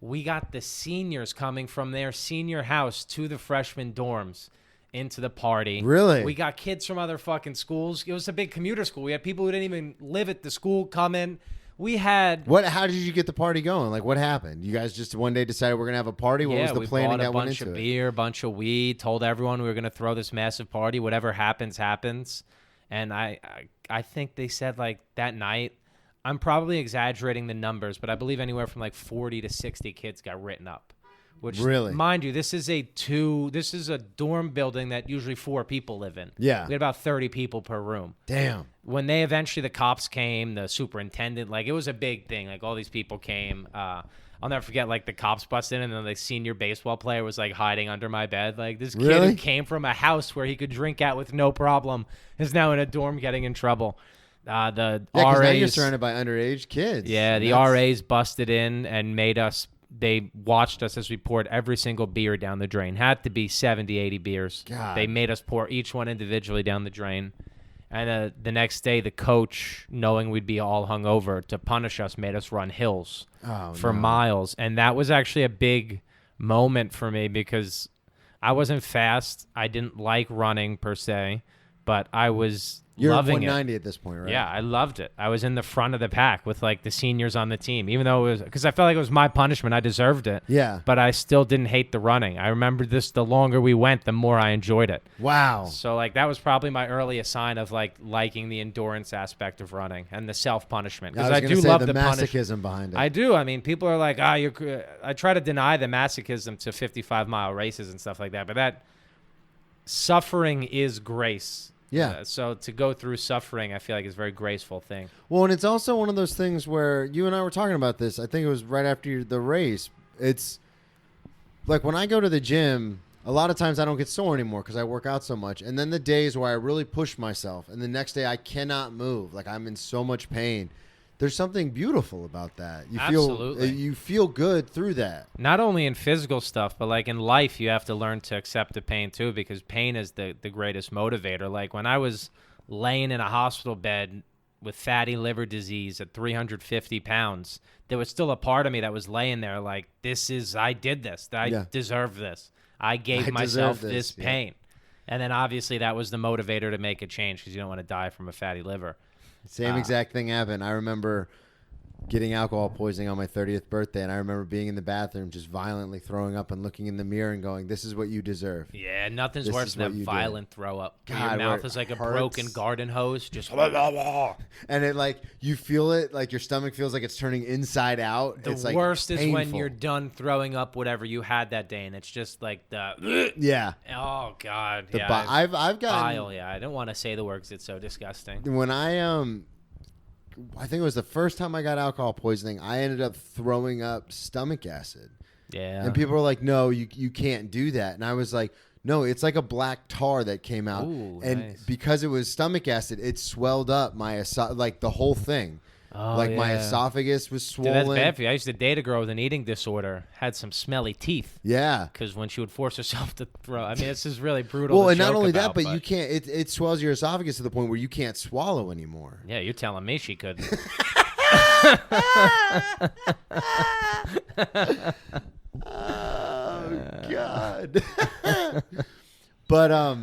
We got the seniors coming from their senior house to the freshman dorms into the party. Really? We got kids from other fucking schools. It was a big commuter school. We had people who didn't even live at the school come in. We had... How did you get the party going? Like, what happened? You guys just one day decided we're going to have a party? What was the planning that went into it? We bought a bunch of beer, a bunch of weed, told everyone we were going to throw this massive party. Whatever happens, happens. And I think they said, like, that night... I'm probably exaggerating the numbers, but I believe anywhere from like 40 to 60 kids got written up. Which, really? Mind you, this is a dorm building that usually 4 people live in. Yeah. We had about 30 people per room. Damn. When the cops came, the superintendent, like it was a big thing. Like all these people came. I'll never forget, like the cops busted in and then the senior baseball player was like hiding under my bed. Like this kid who came from a house where he could drink at with no problem is now in a dorm getting in trouble. The RAs, now you're surrounded by underage kids. Yeah, the RAs busted in and they watched us as we poured every single beer down the drain. Had to be 70, 80 beers. God. They made us pour each one individually down the drain. And the next day, the coach, knowing we'd be all hungover, to punish us, made us run hills for miles. And that was actually a big moment for me because I wasn't fast. I didn't like running per se, but I was... You're loving 190 at this point, right? Yeah, I loved it. I was in the front of the pack with like the seniors on the team, even though it was because I felt like it was my punishment. I deserved it. Yeah. But I still didn't hate the running. I remember this. The longer we went, the more I enjoyed it. Wow. So like that was probably my earliest sign of like liking the endurance aspect of running and the self punishment because I do love the masochism behind it. I do. I mean, people are like, I try to deny the masochism to 55-mile races and stuff like that, but that suffering is grace. Yeah. So to go through suffering, I feel like is a very graceful thing. Well, and it's also one of those things where you and I were talking about this. I think it was right after the race. It's like when I go to the gym, a lot of times I don't get sore anymore because I work out so much. And then the days where I really push myself and the next day I cannot move, like I'm in so much pain. There's something beautiful about that. You feel good through that. Not only in physical stuff, but like in life, you have to learn to accept the pain too, because pain is the greatest motivator. Like when I was laying in a hospital bed with fatty liver disease at 350 pounds, there was still a part of me that was laying there like, I did this. I deserve this. I gave I myself deserve this this, yeah. pain. And then obviously that was the motivator to make a change because you don't want to die from a fatty liver. Same exact thing happened. I remember getting alcohol poisoning on my 30th birthday, and I remember being in the bathroom just violently throwing up and looking in the mirror and going, this is what you deserve. Yeah, nothing's This worse is than what that you violent throw up. God, Your where mouth it is like a hurts. broken garden hose. Just And it like, you feel it, like your stomach feels like it's turning inside out. the It's like worst is when painful. you're done throwing up whatever you had that day, and it's just like the Yeah. oh god, The yeah. I've gotten bile, yeah. I don't want to say the word 'cause it's so disgusting. when I think it was the first time I got alcohol poisoning, I ended up throwing up stomach acid. Yeah. And people were like, no, you can't do that. And I was like, no, it's like a black tar that came out. Ooh, and nice. because it was stomach acid, it swelled up my like the whole thing. Oh, like my yeah. esophagus was Dude, swollen. that's bad for you. I used to date a girl with an eating disorder, had some smelly teeth. Yeah. Because when she would force herself to throw, I mean, this is really brutal. Well, to and not joke only about, that, but you can't. It swells your esophagus to the point where you can't swallow anymore. Yeah, you're telling me she couldn't. Oh God. But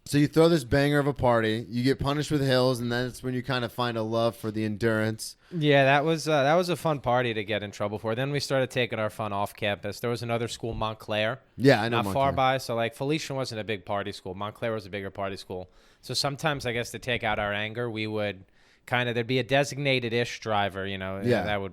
so you throw this banger of a party, you get punished with hills, and then it's when you kind of find a love for the endurance. Yeah, that was a fun party to get in trouble for. Then we started taking our fun off campus. There was another school, Montclair. Yeah, I know. Not far Montclair. by. So like Felician wasn't a big party school. Montclair was a bigger party school. So sometimes I guess to take out our anger, we would there'd be a designated-ish driver, Yeah. that would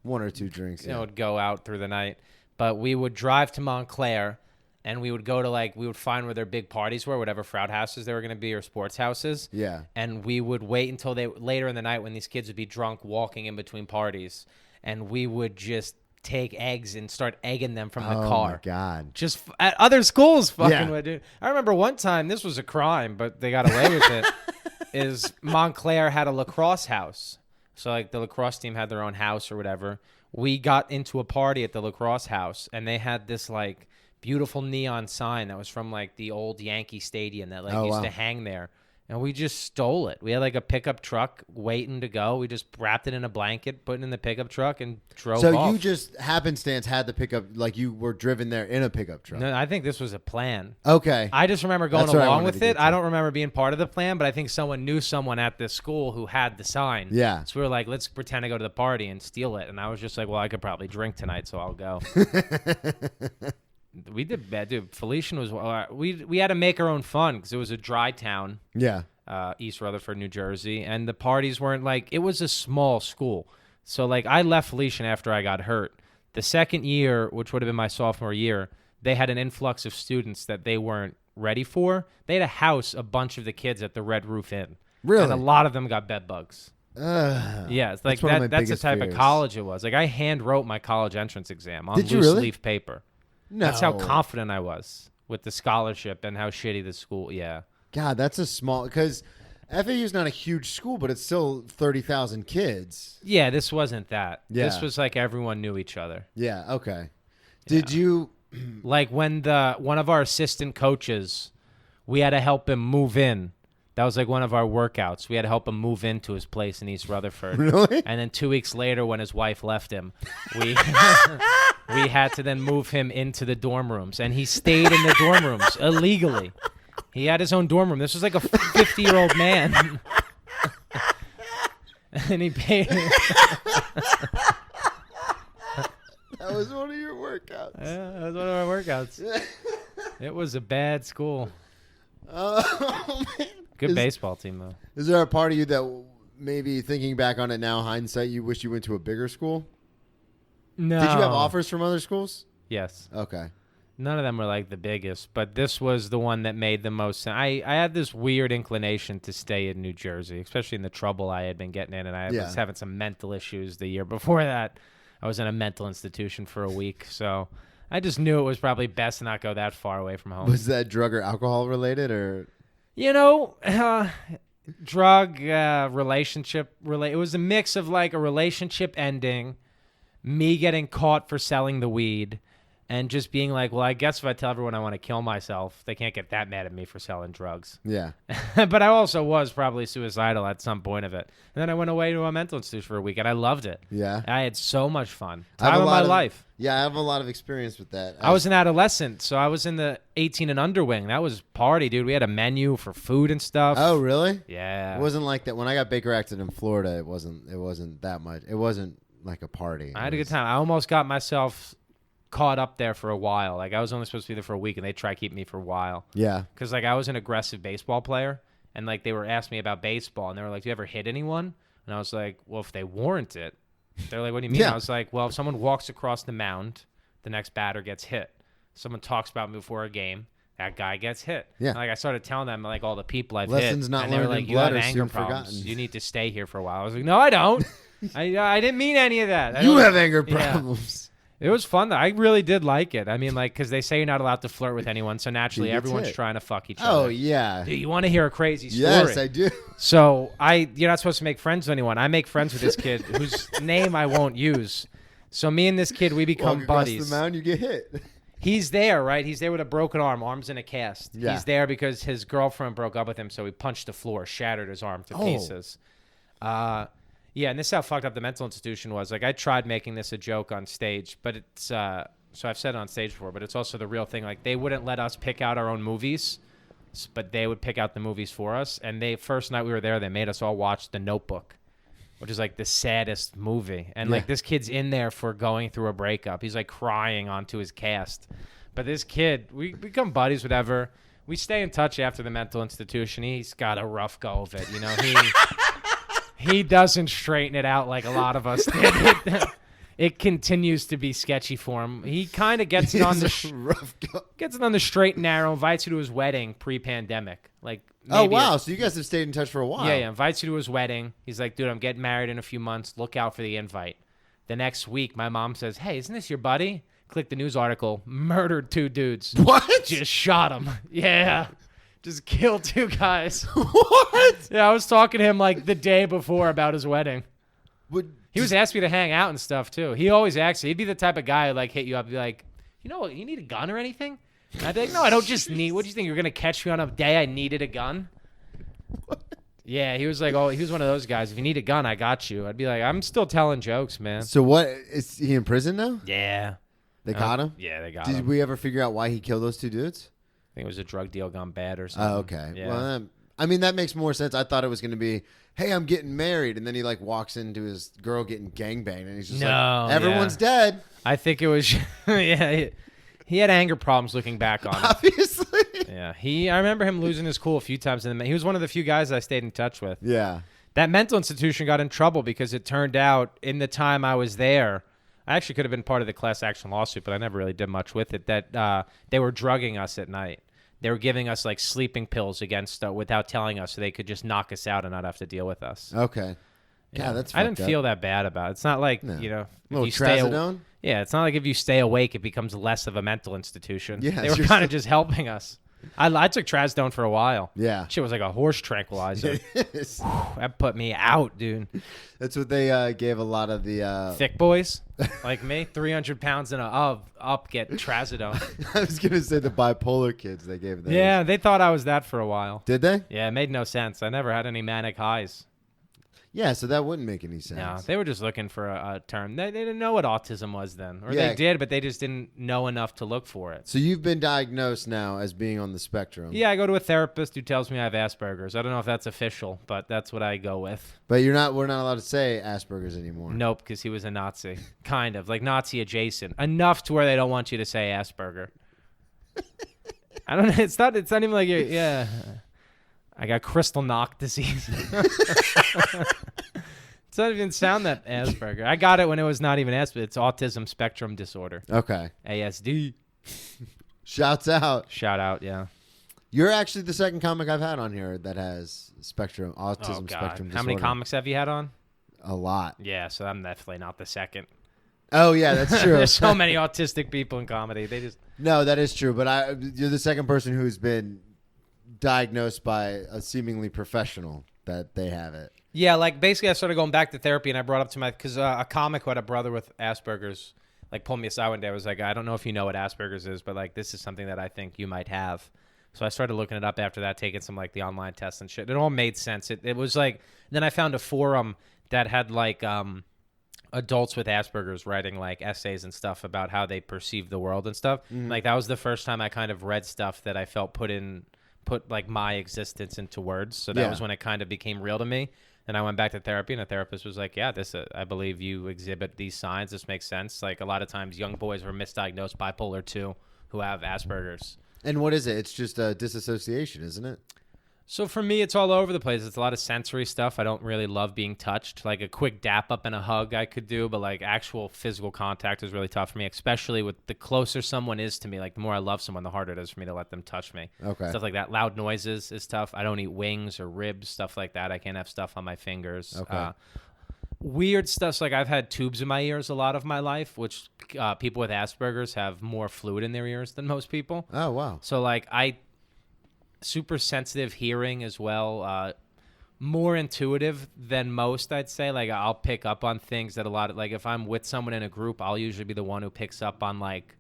One or two drinks. Yeah. would go out through the night. But we would drive to Montclair, and we would go to we would find where their big parties were, whatever frat houses they were going to be or sports houses. Yeah. And we would wait until later in the night when these kids would be drunk walking in between parties, and we would just take eggs and start egging them from the car. Oh my God. Just at other schools fucking Yeah. would do. I remember one time, this was a crime, but they got away with it, is Montclair had a lacrosse house. So like the lacrosse team had their own house or whatever. We got into a party at the lacrosse house, and they had this like beautiful neon sign that was from like the old Yankee Stadium that Oh, used wow. to hang there. And we just stole it. We had like a pickup truck waiting to go. We just wrapped it in a blanket, put it in the pickup truck, and drove So off. you just happenstance had the pickup, like you were driven there in a pickup truck. No, I think this was a plan. Okay. I just remember going That's what I along wanted with to it. get I to. don't remember being part of the plan, but I think someone knew someone at this school who had the sign. Yeah. So we were like, let's pretend to go to the party and steal it. And I was just like, well, I could probably drink tonight, so I'll go. We did bad, dude. Felician was we had to make our own fun because it was a dry town, Yeah. East Rutherford, New Jersey, and the parties weren't like it was a small school. So like I left Felician after I got hurt. The second year, which would have been my sophomore year, they had an influx of students that they weren't ready for. They had a house a bunch of the kids at the Red Roof Inn. Really? And a lot of them got bed bugs. Yeah, it's like That's one of my that's the biggest type of fears. college it was. Like I hand wrote my college entrance exam on Did you loose really? leaf paper. No. That's how confident I was with the scholarship and how shitty the school. Yeah. God, that's a small, because FAU is not a huge school, but it's still 30,000 kids. Yeah, this wasn't that. Yeah. This was like everyone knew each other. Yeah. Okay. Did you? Like when one of our assistant coaches, we had to help him move in. That was like one of our workouts. We had to help him move into his place in East Rutherford. Really? And then 2 weeks later, when his wife left him, we we had to then move him into the dorm rooms, and he stayed in the dorm rooms illegally. He had his own dorm room. This was like a 50-year-old man, and he paid. That was one of your workouts. Yeah, that was one of our workouts. It was a bad school. Oh man. Good baseball team though. Is there a part of you that maybe thinking back on it now, hindsight, you wish you went to a bigger school? No. Did you have offers from other schools? Yes. Okay. None of them were like the biggest, but this was the one that made the most sense. I had this weird inclination to stay in New Jersey, especially in the trouble I had been getting in, and I was having some mental issues the year before that. I was in a mental institution for a week, so I just knew it was probably best to not go that far away from home. Was that drug or alcohol related, or? Drug, relationship. It was a mix of like a relationship ending, me getting caught for selling the weed, and just being like, well, I guess if I tell everyone I want to kill myself, they can't get that mad at me for selling drugs. Yeah. But I also was probably suicidal at some point of it. And then I went away to a mental institution for a week, and I loved it. Yeah. I had so much fun. I have Time a of my lot of- life. Yeah, I have a lot of experience with that. I was an adolescent, so I was in the 18 and under wing. That was party, dude. We had a menu for food and stuff. Oh, really? Yeah. It wasn't like that when I got Baker acted in Florida. It wasn't that much. It wasn't like a party. I had a good time. I almost got myself caught up there for a while. Like, I was only supposed to be there for a week, and they tried to keep me for a while. Yeah. Because, like, I was an aggressive baseball player, and, like, they were asking me about baseball, and they were like, do you ever hit anyone? And I was like, well, if they warrant it. They're like, what do you mean? Yeah. I was like, well, if someone walks across the mound, the next batter gets hit. Someone talks about me before a game, that guy gets hit. Yeah. And, like, I started telling them, like, all the people I've Lessons hit. not And they were learned in like, you blood have are anger soon problems. forgotten. You need to stay here for a while. I was like, no, I don't. I didn't mean any of that. You have anger Yeah. problems. It was fun. I really did like it. I mean, like, because they say you're not allowed to flirt with anyone, so naturally He gets everyone's hit. trying to fuck each Oh, other. yeah. Dude, you want to hear a crazy story? Yes, I do. So you're not supposed to make friends with anyone. I make friends with this kid whose name I won't use. So me and this kid, we become Walk across buddies. the mound, you get hit. He's there, right? He's there with a broken arms in a cast. Yeah. He's there because his girlfriend broke up with him, so he punched the floor, shattered his arm to pieces. Yeah, and this is how fucked up the mental institution was. Like, I tried making this a joke on stage, but it's so I've said it on stage before, but it's also the real thing. Like, they wouldn't let us pick out our own movies, but they would pick out the movies for us. And first night we were there, they made us all watch The Notebook, which is like the saddest movie. And like, this kid's in there for going through a breakup. He's like crying onto his cast. But this kid, we become buddies, whatever. We stay in touch after the mental institution. He's got a rough go of it, you know. He doesn't straighten it out like a lot of us did. It continues to be sketchy for him. He kind of gets it on the straight and narrow. Invites you to his wedding pre-pandemic. Like, Oh, maybe wow. So you guys have stayed in touch for a while. yeah. Invites you to his wedding. He's like, dude, I'm getting married in a few months. Look out for the invite. The next week, my mom says, hey, isn't this your buddy? Click the news article. Murdered 2 dudes. What? Just shot him. Yeah. Just killed 2 guys. What? Yeah, I was talking to him like the day before about his wedding. Would, He was asking me to hang out and stuff too. He always asks. He'd be the type of guy who'd like hit you up, and be like, you know what, you need a gun or anything? And I'd be like, no, I don't just need. What do you think? You're gonna catch me on a day I needed a gun? Yeah, he was like, oh, he was one of those guys. If you need a gun, I got you. I'd be like, I'm still telling jokes, man. So what? Is he in prison now? Yeah. They caught him? Yeah, they got Did him. we ever figure out why he killed those 2 dudes? I think it was a drug deal gone bad or something. Oh, okay. Yeah. Well, I mean, that makes more sense. I thought it was going to be, hey, I'm getting married. And then he like walks into his girl getting gangbanged. And he's just No, like, everyone's dead. I think it was, yeah, he had anger problems looking back on it. Obviously. Yeah, I remember him losing his cool a few times. He was one of the few guys I stayed in touch with. Yeah. That mental institution got in trouble because it turned out in the time I was there, I actually could have been part of the class action lawsuit, but I never really did much with it, that they were drugging us at night. They were giving us like sleeping pills without telling us, so they could just knock us out and not have to deal with us. Okay. Yeah, that's I didn't fucked up. feel that bad about it. It's not like, No. you know, Little if you stay trazodone? yeah, it's not like if you stay awake, it becomes less of a mental institution. Yeah, they were seriously. kind of just helping us. I took trazodone for a while. Yeah. Shit was like a horse tranquilizer. Yes. That put me out, dude. That's what they gave a lot of the... Thick boys like me, 300 pounds and up get trazodone. I was going to say the bipolar kids they gave them. Yeah, they thought I was that for a while. Did they? Yeah, it made no sense. I never had any manic highs. Yeah, so that wouldn't make any sense. No, they were just looking for a term. They didn't know what autism was then. Or Yeah. they did, but they just didn't know enough to look for it. So you've been diagnosed now as being on the spectrum. Yeah, I go to a therapist who tells me I have Asperger's. I don't know if that's official, but that's what I go with. But we're not allowed to say Asperger's anymore. Nope, because he was a Nazi. Kind of. Like Nazi adjacent. Enough to where they don't want you to say Asperger. I don't know. It's not even like you're, yeah. I got crystal knock disease. It doesn't even sound that Asperger. I got it when it was not even Asperger. It's autism spectrum disorder. Okay. ASD. Shouts out. Shout out, yeah. You're actually the second comic I've had on here that has autism Oh, spectrum God. disorder. How many comics have you had on? A lot. Yeah, so I'm definitely not the second. Oh, yeah, that's true. There's so many autistic people in comedy. They just... No, that is true. But you're the second person who's been diagnosed by a seemingly professional that they have it. Yeah, like basically I started going back to therapy and I brought up to because a comic who had a brother with Asperger's like pulled me aside one day. I was like, I don't know if you know what Asperger's is, but like this is something that I think you might have. So I started looking it up after that, taking some like the online tests and shit. It all made sense. It was like, then I found a forum that had like adults with Asperger's writing like essays and stuff about how they perceive the world and stuff. Like that was the first time I kind of read stuff that I felt put like my existence into words. So that was when it kind of became real to me. And I went back to therapy, and the therapist was like, yeah, this I believe you exhibit these signs. This makes sense. Like a lot of times young boys are misdiagnosed bipolar 2 who have Asperger's. And what is it? It's just a disassociation, isn't it? So for me, it's all over the place. It's a lot of sensory stuff. I don't really love being touched. Like a quick dap up and a hug I could do, but like actual physical contact is really tough for me, especially with the closer someone is to me. Like the more I love someone, the harder it is for me to let them touch me. Okay. Stuff like that. Loud noises is tough. I don't eat wings or ribs, stuff like that. I can't have stuff on my fingers. Okay. Weird stuff. Like I've had tubes in my ears a lot of my life, which people with Asperger's have more fluid in their ears than most people. Oh, wow. So like super sensitive hearing as well, more intuitive than most, I'd say. Like I'll pick up on things that like if I'm with someone in a group, I'll usually be the one who picks up on like,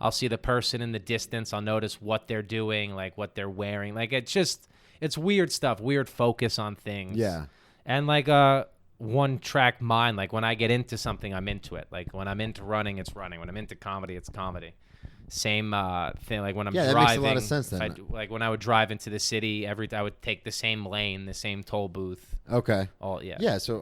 I'll see the person in the distance. I'll notice what they're doing, like what they're wearing. Like it's weird stuff, weird focus on things. Yeah. And like one track mind, like when I get into something, I'm into it. Like when I'm into running, it's running. When I'm into comedy, it's comedy. Same thing. Like when I'm driving, that makes a lot of sense then. Like when I would drive into the city, I would take the same lane, the same toll booth. Okay. Yeah. So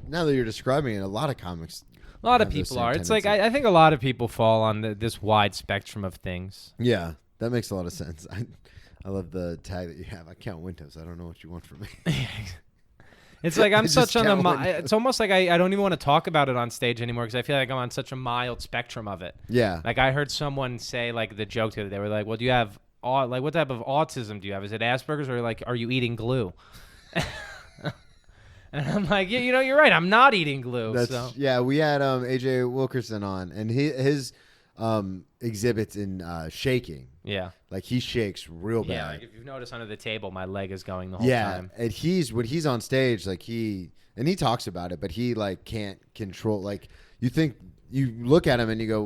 now that you're describing it, a lot of comics. A lot of people are. It's like I think a lot of people fall on this wide spectrum of things. Yeah, that makes a lot of sense. I love the tag that you have. I count windows. I don't know what you want from me. It's like I'm such on it's almost like I don't even want to talk about it on stage anymore because I feel like I'm on such a mild spectrum of it. Yeah. Like I heard someone say like the joke the other day. They were like, well, do you have like what type of autism do you have? Is it Asperger's or like are you eating glue? And I'm like, yeah, you're right. I'm not eating glue. Yeah, we had AJ Wilkerson on, and his exhibits in shaking. Yeah. Like he shakes real bad. Yeah, like if you've noticed under the table, my leg is going the whole time. Yeah, and when he's on stage, like he talks about it, but he like can't control. Like you look at him and you go,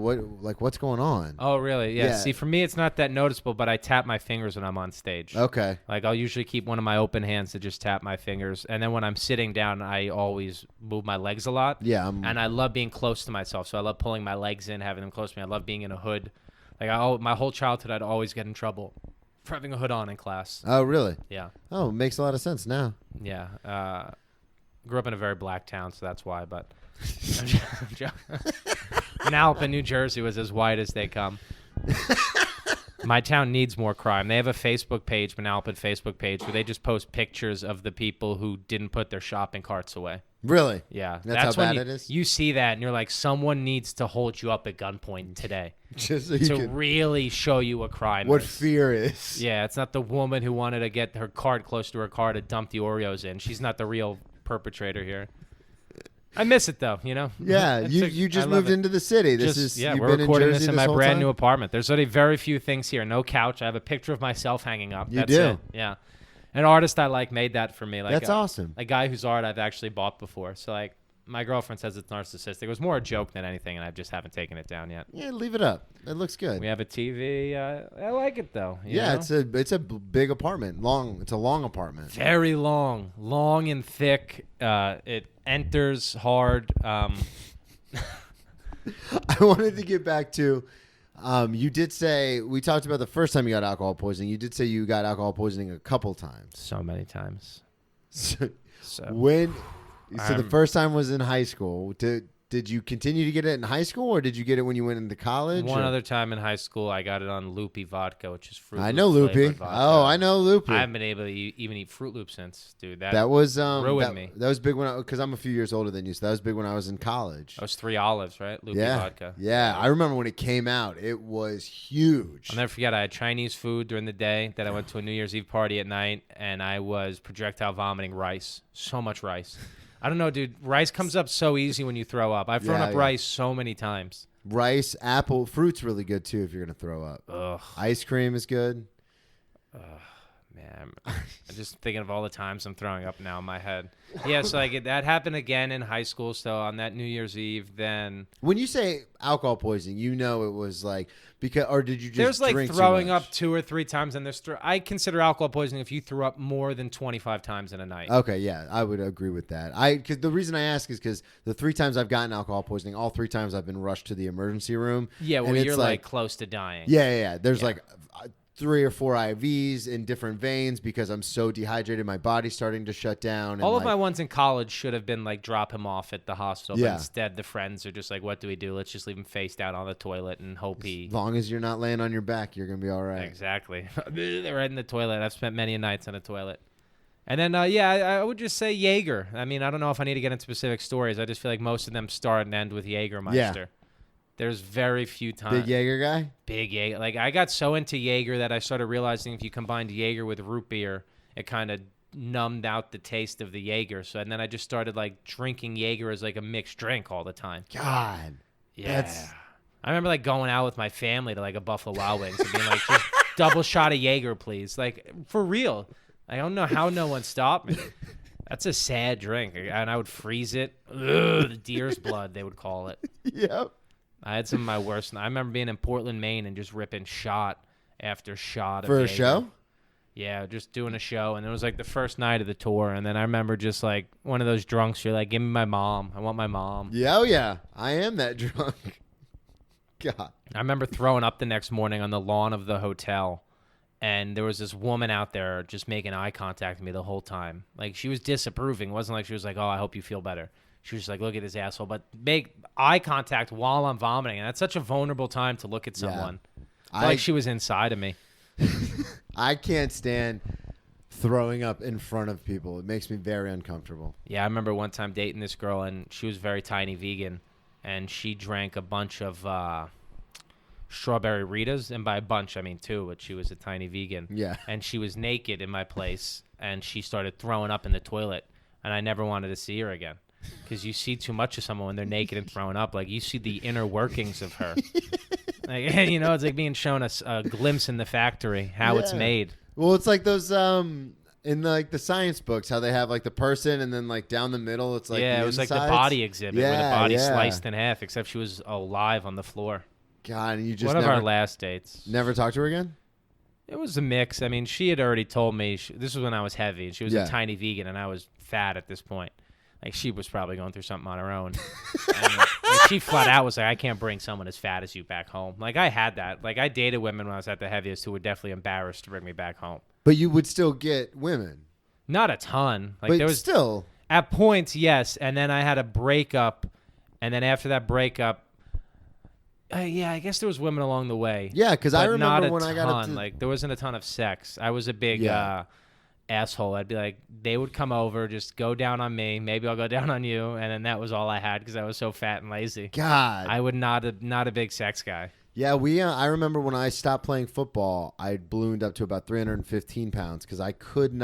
what's going on? Oh, really? Yeah. See, for me, it's not that noticeable, but I tap my fingers when I'm on stage. Okay. Like I'll usually keep one of my open hands to just tap my fingers, and then when I'm sitting down, I always move my legs a lot. Yeah. And I love being close to myself, so I love pulling my legs in, having them close to me. I love being in a hood. Like my whole childhood, I'd always get in trouble for having a hood on in class. Oh, really? Yeah. Oh, it makes a lot of sense now. Yeah. Grew up in a very black town, so that's why. But Manalapan, New Jersey was as white as they come. My town needs more crime. They have a Facebook page, Manalapan Facebook page, where they just post pictures of the people who didn't put their shopping carts away. Really? Yeah. That's how bad it is? You see that, and you're like, someone needs to hold you up at gunpoint today. Just so to really show you what crime what is. Fear is. Yeah, it's not the woman who wanted to get her cart close to her car to dump the Oreos in. She's not the real perpetrator here. I miss it, though, Yeah, you just moved into the city. We're recording this in my brand new apartment. There's only very few things here. No couch. I have a picture of myself hanging up. That's it. Yeah. An artist I like made that for me. Like that's awesome. A guy whose art I've actually bought before. So like my girlfriend says it's narcissistic. It was more a joke than anything, and I just haven't taken it down yet. Yeah, leave it up. It looks good. We have a TV. I like it though. You know? It's a big apartment. It's a long apartment. Very long and thick. It enters hard. I wanted to get back to. You did say we talked about the first time you got alcohol poisoning. You did say you got alcohol poisoning a couple times. So many times. So the first time was in high school. Did you continue to get it in high school, or did you get it when you went into college? One other time in high school, I got it on Loopy vodka, which is Fruit Loop. I know Loopy. Oh, I know Loopy. I haven't been able to even eat Fruit Loops since, dude. That was ruined me. That was big because I'm a few years older than you, so that was big when I was in college. That was 3 olives, right? Loopy vodka. Yeah, I remember when it came out. It was huge. I'll never forget. I had Chinese food during the day. Then I went to a New Year's Eve party at night, and I was projectile vomiting rice. So much rice. I don't know, dude. Rice comes up so easy when you throw up. I've thrown up rice so many times. Rice, apple, fruit's really good too if you're gonna throw up. Ugh. Ice cream is good. Man, I'm just thinking of all the times I'm throwing up now in my head. Yeah, so like that happened again in high school. So on that New Year's Eve, then When you say alcohol poisoning, you know it was like because, or did you just there's like drink too throwing much? up 2 or 3 times, and I consider alcohol poisoning if you threw up more than 25 times in a night. Okay, yeah, I would agree with that. Cause the reason I ask is because the 3 times I've gotten alcohol poisoning, all 3 times I've been rushed to the emergency room. Yeah, well, and it's you're like close to dying. Yeah. There's like 3 or 4 IVs in different veins because I'm so dehydrated. My body's starting to shut down. And All of my ones in college should have been like drop him off at the hospital, Yeah. but instead the friends are just like, what do we do? Let's just leave him face down on the toilet and hope he. as long as you're not laying on your back, you're gonna be all right. Exactly. They're right in the toilet. I've spent many nights in a toilet. And then, I would just say Jaeger. I mean, I don't know if I need to get into specific stories. I just feel like most of them start and end with Jägermeister. Yeah. There's very few times. Big Jaeger guy. Big Jaeger. Like, I got so into Jaeger that I started realizing if you combined Jaeger with root beer, it kind of numbed out the taste of the Jaeger. So, and then I just started, like, drinking Jaeger as, like, a mixed drink all the time. God. Yeah. I remember, like, going out with my family to, like, a Buffalo Wild Wings and being like, just double shot of Jaeger, please. Like, for real. I don't know how no one stopped me. That's a sad drink. And I would freeze it. Ugh, the deer's blood, they would call it. Yep. I had some of my worst. I remember being in Portland, Maine, and just ripping shot after shot of For a Jaeger. show? Yeah, just doing a show, and it was like the first night of the tour, and then I remember just like one of those drunks. You're like, "Give me my mom. I want my mom." Yeah, oh yeah. I am that drunk. God. I remember throwing up the next morning on the lawn of the hotel, and there was this woman out there just making eye contact with me the whole time. Like, she was disapproving. It wasn't like she was like, "Oh, I hope you feel better." She was just like, "Look at this asshole," but make eye contact while I'm vomiting, and that's such a vulnerable time to look at someone. Like she was inside of me. I can't stand throwing up in front of people. It makes me very uncomfortable. Yeah, I remember one time dating this girl, and she was very tiny vegan, and she drank a bunch of strawberry Ritas, and by a bunch I mean 2, but she was a tiny vegan. Yeah. And she was naked in my place, and she started throwing up in the toilet, and I never wanted to see her again. Because you see too much of someone when they're naked and throwing up. Like, you see the inner workings of her. Like, you know, it's like being shown a glimpse in the factory, how it's made. Well, it's like those in like the science books, how they have like the person and then like down the middle, it's like yeah, the it was like insides. the body exhibit where the body yeah. sliced in half, except she was alive on the floor. God, and you just One of our last dates. never talked to her again? It was a mix. I mean, she had already told me this was when I was heavy, and she was Yeah. a tiny vegan, and I was fat at this point. Like, she was probably going through something on her own. And, like, she flat out was like, "I can't bring someone as fat as you back home." Like, I had that. Like, I dated women when I was at the heaviest who were definitely embarrassed to bring me back home. But you would still get women. Not a ton. Like, But there was still. at points, yes. And then I had a breakup, and then after that breakup, yeah, I guess there was women along the way. Yeah, because I But remember not when a I got up ton. to Like, there wasn't a ton of sex. I was a big asshole. I'd be like, they would come over, just go down on me. Maybe I'll go down on you, and then that was all I had because I was so fat and lazy. God. I would not a big sex guy. Yeah, I remember when I stopped playing football, I ballooned up to about 315 pounds because I couldn't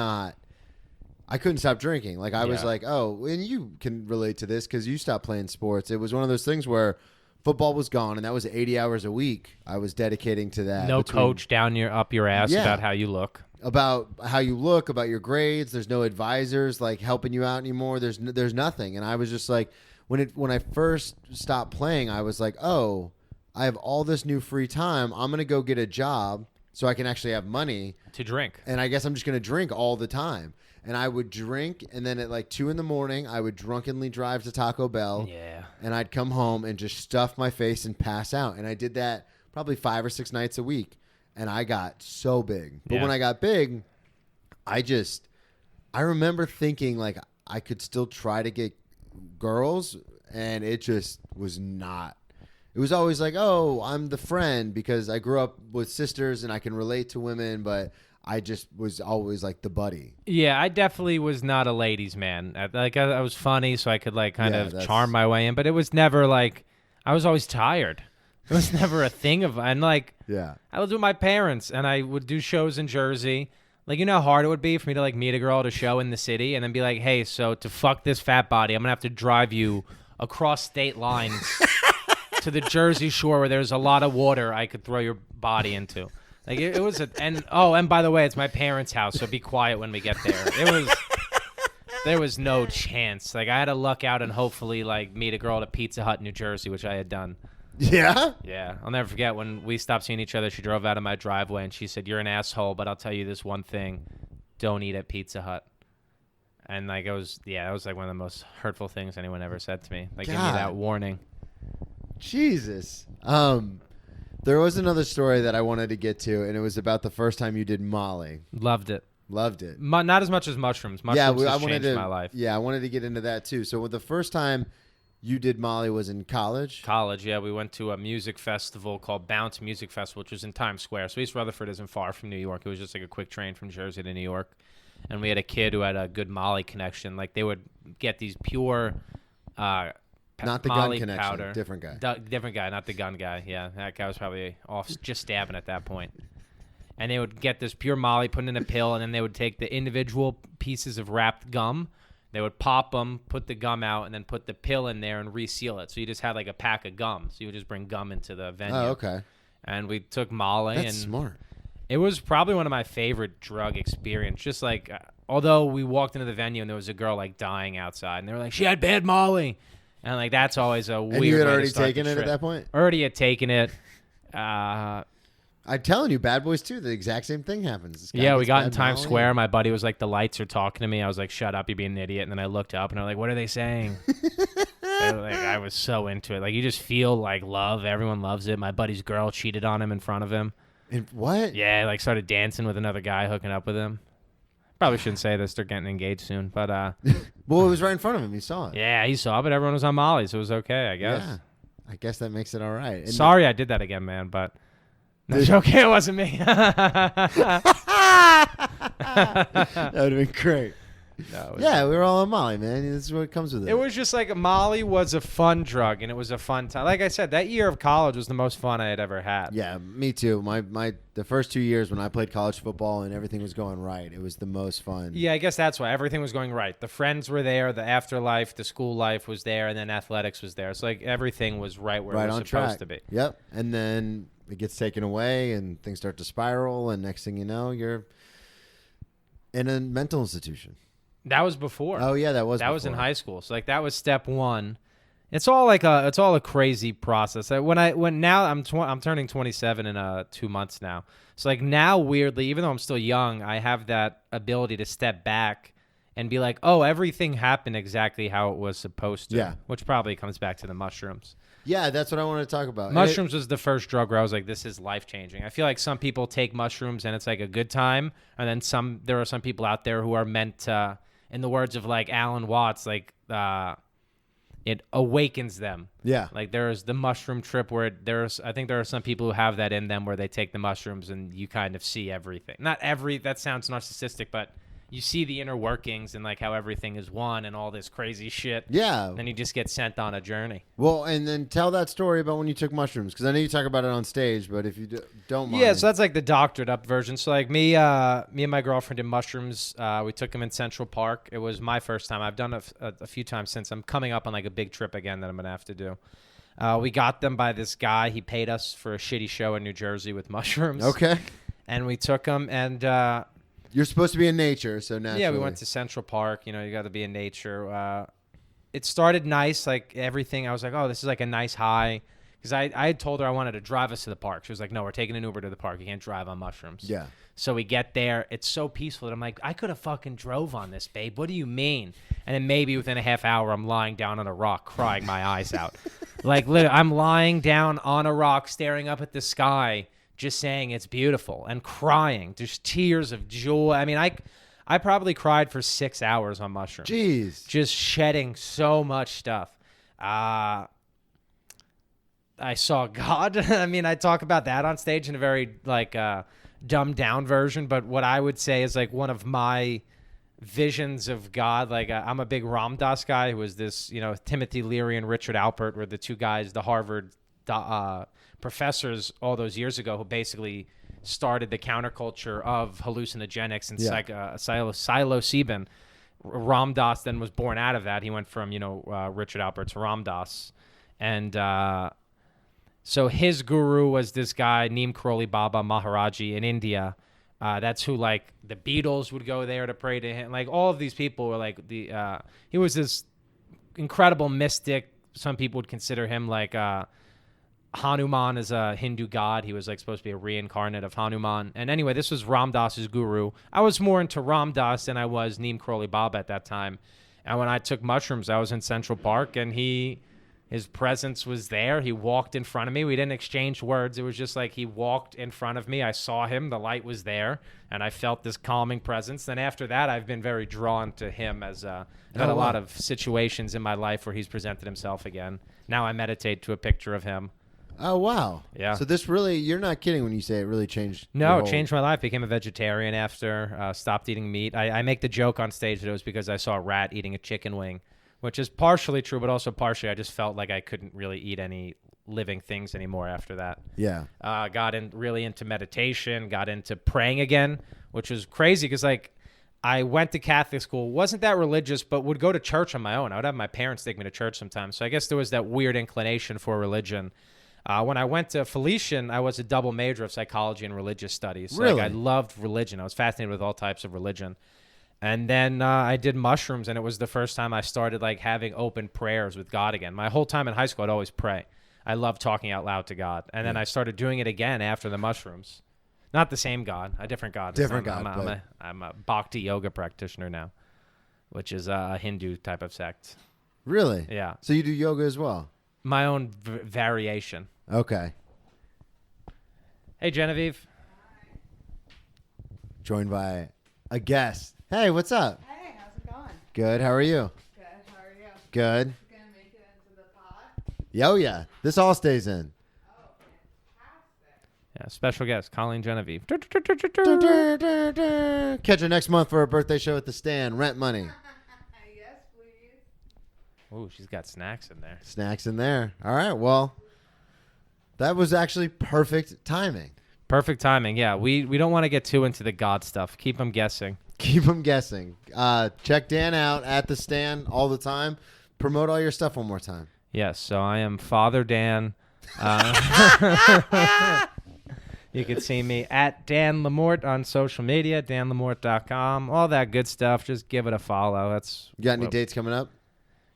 stop drinking. Like, I was Yeah. like, oh, and you can relate to this because you stopped playing sports. It was one of those things where football was gone, and that was 80 hours a week I was dedicating to that. No coach down up your ass Yeah. about how you look. About how you look, about your grades. There's no advisors like helping you out anymore. There's nothing. And I was just like, when I first stopped playing, I was like, oh, I have all this new free time. I'm gonna go get a job so I can actually have money To drink. and I guess I'm just gonna drink all the time. And I would drink, and then at like 2 a.m, I would drunkenly drive to Taco Bell. Yeah. And I'd come home and just stuff my face and pass out. And I did that probably 5 or 6 nights a week. And I got so big. But Yeah. when I got big, I remember thinking like I could still try to get girls, and it just was not. It was always like, oh, I'm the friend because I grew up with sisters and I can relate to women, but I just was always like the buddy. Yeah, I definitely was not a ladies' man. I was funny, so I could like kind Yeah, of that's- charm my way in, but it was never like I was always tired. It was never a thing of, and like Yeah. I lived with my parents, and I would do shows in Jersey. Like, you know how hard it would be for me to like meet a girl at a show in the city, and then be like, "Hey, so to fuck this fat body, I'm gonna have to drive you across state lines to the Jersey Shore where there's a lot of water I could throw your body into." Like it was and by the way, it's my parents' house, so be quiet when we get there. There was no chance. Like I had to luck out and hopefully like meet a girl at a Pizza Hut in New Jersey, which I had done. Yeah? Yeah, I'll never forget when we stopped seeing each other. She drove out of my driveway and she said, "You're an asshole, but I'll tell you this one thing: don't eat at Pizza Hut." And like that was like one of the most hurtful things anyone ever said to me. Like give me that warning. Jesus. There was another story that I wanted to get to, and it was about the first time you did Molly. Loved it. Not as much as mushrooms. Mushrooms has changed my life. Yeah, I wanted to get into that too. So the first time you did Molly was in college? College, yeah. We went to a music festival called Bounce Music Festival, which was in Times Square. So East Rutherford isn't far from New York. It was just like a quick train from Jersey to New York. And we had a kid who had a good Molly connection. Like they would get these pure not the Molly gun connection, powder. different guy. Different guy, not the gun guy. Yeah, that guy was probably off just stabbing at that point. And they would get this pure Molly, put it in a pill, and then they would take the individual pieces of wrapped gum. They would pop them, put the gum out, and then put the pill in there and reseal it. So you just had like a pack of gum. So you would just bring gum into the venue. Oh, okay. And we took Molly. That's and smart. It was probably one of my favorite drug experience. Just like, although we walked into the venue and there was a girl like dying outside, and they were like, "She had bad Molly," and like that's always a weird. And you had way already to start taken the it trip. at that point. Already had taken it. I'm telling you, Bad Boys 2, the exact same thing happens. This guy Yeah, we gets got bad in Times Molly. Square. My buddy was like, "The lights are talking to me." I was like, "Shut up, you're being an idiot." And then I looked up and I'm like, "What are they saying?" Like, I was so into it. Like you just feel like love. Everyone loves it. My buddy's girl cheated on him in front of him. What? Yeah, like started dancing with another guy, hooking up with him. Probably shouldn't say this. They're getting engaged soon, but Well, it was right in front of him. You saw it. yeah, he saw it, but everyone was on Molly, so it was okay, I guess. Yeah. I guess that makes it all right. And Sorry I did that again, man, but no, it's okay. It wasn't me. that would have been great. No, Yeah, we were all on Molly, man. This is what comes with it. it was just like Molly was a fun drug, and it was a fun time. Like I said, that year of college was the most fun I had ever had. Yeah, me too. The first 2 years when I played college football and everything was going right, it was the most fun. Yeah, I guess that's why everything was going right. The friends were there, the afterlife, the school life was there, and then athletics was there. So like everything was right where Right it was on supposed track. to be. Yep. And then it gets taken away and things start to spiral, and next thing you know, you're in a mental institution. That was before. Oh yeah, that was in before. high school. So like that was step one. It's all a crazy process. Now I'm turning 27 in 2 months now. So like now weirdly, even though I'm still young, I have that ability to step back and be like, oh, everything happened exactly how it was supposed to. Yeah. Which probably comes back to the mushrooms. Yeah, that's what I want to talk about. Mushrooms was the first drug where I was like, this is life changing. I feel like some people take mushrooms and it's like a good time, and then there are some people out there who are meant to, in the words of like Alan Watts, like it awakens them. Yeah. Like there's the mushroom trip where I think there are some people who have that in them where they take the mushrooms and you kind of see everything. That sounds narcissistic, but you see the inner workings and like how everything is one and all this crazy shit. Yeah. Then you just get sent on a journey. Well, and then tell that story about when you took mushrooms, because I know you talk about it on stage, but if you don't mind. Yeah, so that's like the doctored up version. So like me and my girlfriend did mushrooms. We took them in Central Park. It was my first time. I've done a few times since. I'm coming up on like a big trip again that I'm going to have to do. We got them by this guy. He paid us for a shitty show in New Jersey with mushrooms. Okay. And we took them and... You're supposed to be in nature, so naturally. Yeah, we went to Central Park. You know, you got to be in nature. It started nice, like everything. I was like, oh, this is like a nice high. Because I had told her I wanted to drive us to the park. She was like, no, we're taking an Uber to the park. You can't drive on mushrooms. Yeah. So we get there. It's so peaceful that I'm like, I could have fucking drove on this, babe. What do you mean? And then maybe within a half hour, I'm lying down on a rock crying my eyes out. Like, literally, I'm lying down on a rock staring up at the sky, just saying it's beautiful and crying. There's tears of joy. I mean, I probably cried for 6 hours on mushrooms. Jeez. Just shedding so much stuff. I saw God. I mean, I talk about that on stage in a very like dumbed down version, but what I would say is like one of my visions of God. Like I'm a big Ram Dass guy who was this, Timothy Leary and Richard Alpert were the two guys, the Harvard professors all those years ago who basically started the counterculture of hallucinogenics and psilocybin. Ram Dass then was born out of that. He went from, Richard Alpert to Ram Dass. And So his guru was this guy, Neem Karoli Baba Maharaji in India. That's who, like, the Beatles would go there to pray to him. Like, all of these people were like he was this incredible mystic. Some people would consider him like Hanuman is a Hindu god. He was like supposed to be a reincarnate of Hanuman. And anyway, this was Ram Dass's guru. I was more into Ram Dass than I was Neem Karoli Baba at that time. And when I took mushrooms, I was in Central Park, and his presence was there. He walked in front of me. We didn't exchange words. It was just like he walked in front of me. I saw him. The light was there, and I felt this calming presence. Then after that, I've been very drawn to him as I've had a lot of situations in my life where he's presented himself again. Now I meditate to a picture of him. Oh, wow. Yeah. So this really, you're not kidding when you say it really changed. No, it changed my life. Became a vegetarian after, stopped eating meat. I make the joke on stage that it was because I saw a rat eating a chicken wing, which is partially true, but also partially I just felt like I couldn't really eat any living things anymore after that. Yeah. Got really into meditation, got into praying again, which was crazy because, like, I went to Catholic school, wasn't that religious, but would go to church on my own. I would have my parents take me to church sometimes. So I guess there was that weird inclination for religion. When I went to Felician, I was a double major of psychology and religious studies. So, really? Like, I loved religion. I was fascinated with all types of religion. And then I did mushrooms, and it was the first time I started like having open prayers with God again. My whole time in high school, I'd always pray. I loved talking out loud to God. And then I started doing it again after the mushrooms. Not the same God, a different God. I'm a bhakti yoga practitioner now, which is a Hindu type of sect. Really? Yeah. So you do yoga as well? My own variation. Okay. Hey, Genevieve. Joined by a guest. Hey, what's up? Hey, how's it going? Good. How are you? Good, how are you? Good. You gonna make it into the pod? Oh, yeah. This all stays in. Oh, fantastic. Yeah, special guest, Colleen Genevieve. Catch her next month for her birthday show at the Stand. Rent money. Yes, please. Ooh, she's got snacks in there. Snacks in there. All right. Well, that was actually perfect timing. Perfect timing. Yeah, we don't want to get too into the God stuff. Keep them guessing. Keep them guessing. Check Dan out at the Stand all the time. Promote all your stuff one more time. Yes, so I am Father Dan. You can see me at Dan LaMorte on social media, danlamorte.com, all that good stuff. Just give it a follow. You got any dates coming up?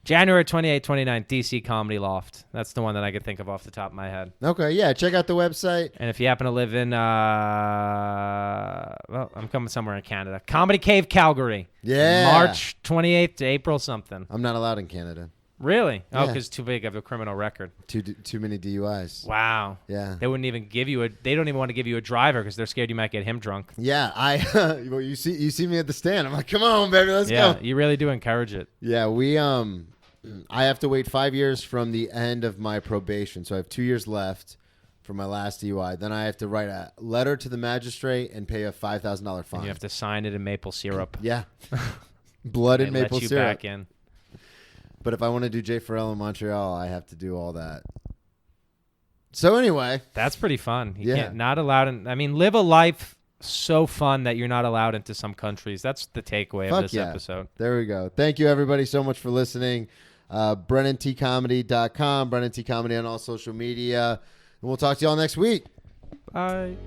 January 28th, 29th, DC Comedy Loft. That's the one that I could think of off the top of my head. Okay, yeah. Check out the website. And if you happen to live in, well, I'm coming somewhere in Canada. Comedy Cave, Calgary. Yeah. March 28th to April something. I'm not allowed in Canada. Really? Oh, Yeah. because too big of a criminal record. Too many DUIs. Wow. Yeah. They wouldn't even give you they don't even want to give you a driver because they're scared you might get him drunk. Yeah, well, you see me at the Stand. I'm like, come on, baby, let's Yeah, go. you really do encourage it. Yeah, I have to wait 5 years from the end of my probation, so I have 2 years left for my last DUI. Then I have to write a letter to the magistrate and pay a $5,000 fine. And you have to sign it in maple syrup. Yeah, blood and They maple let you syrup. back in. But if I want to do Jay Farrell in Montreal, I have to do all that. So anyway, That's pretty fun. You Yeah. can't not allowed live a life so fun that you're not allowed into some countries. That's the takeaway of Fuck this yeah. episode. There we go. Thank you, everybody, so much for listening. BrennanTComedy.com, Brennan T Comedy on all social media. And we'll talk to y'all next week. Bye.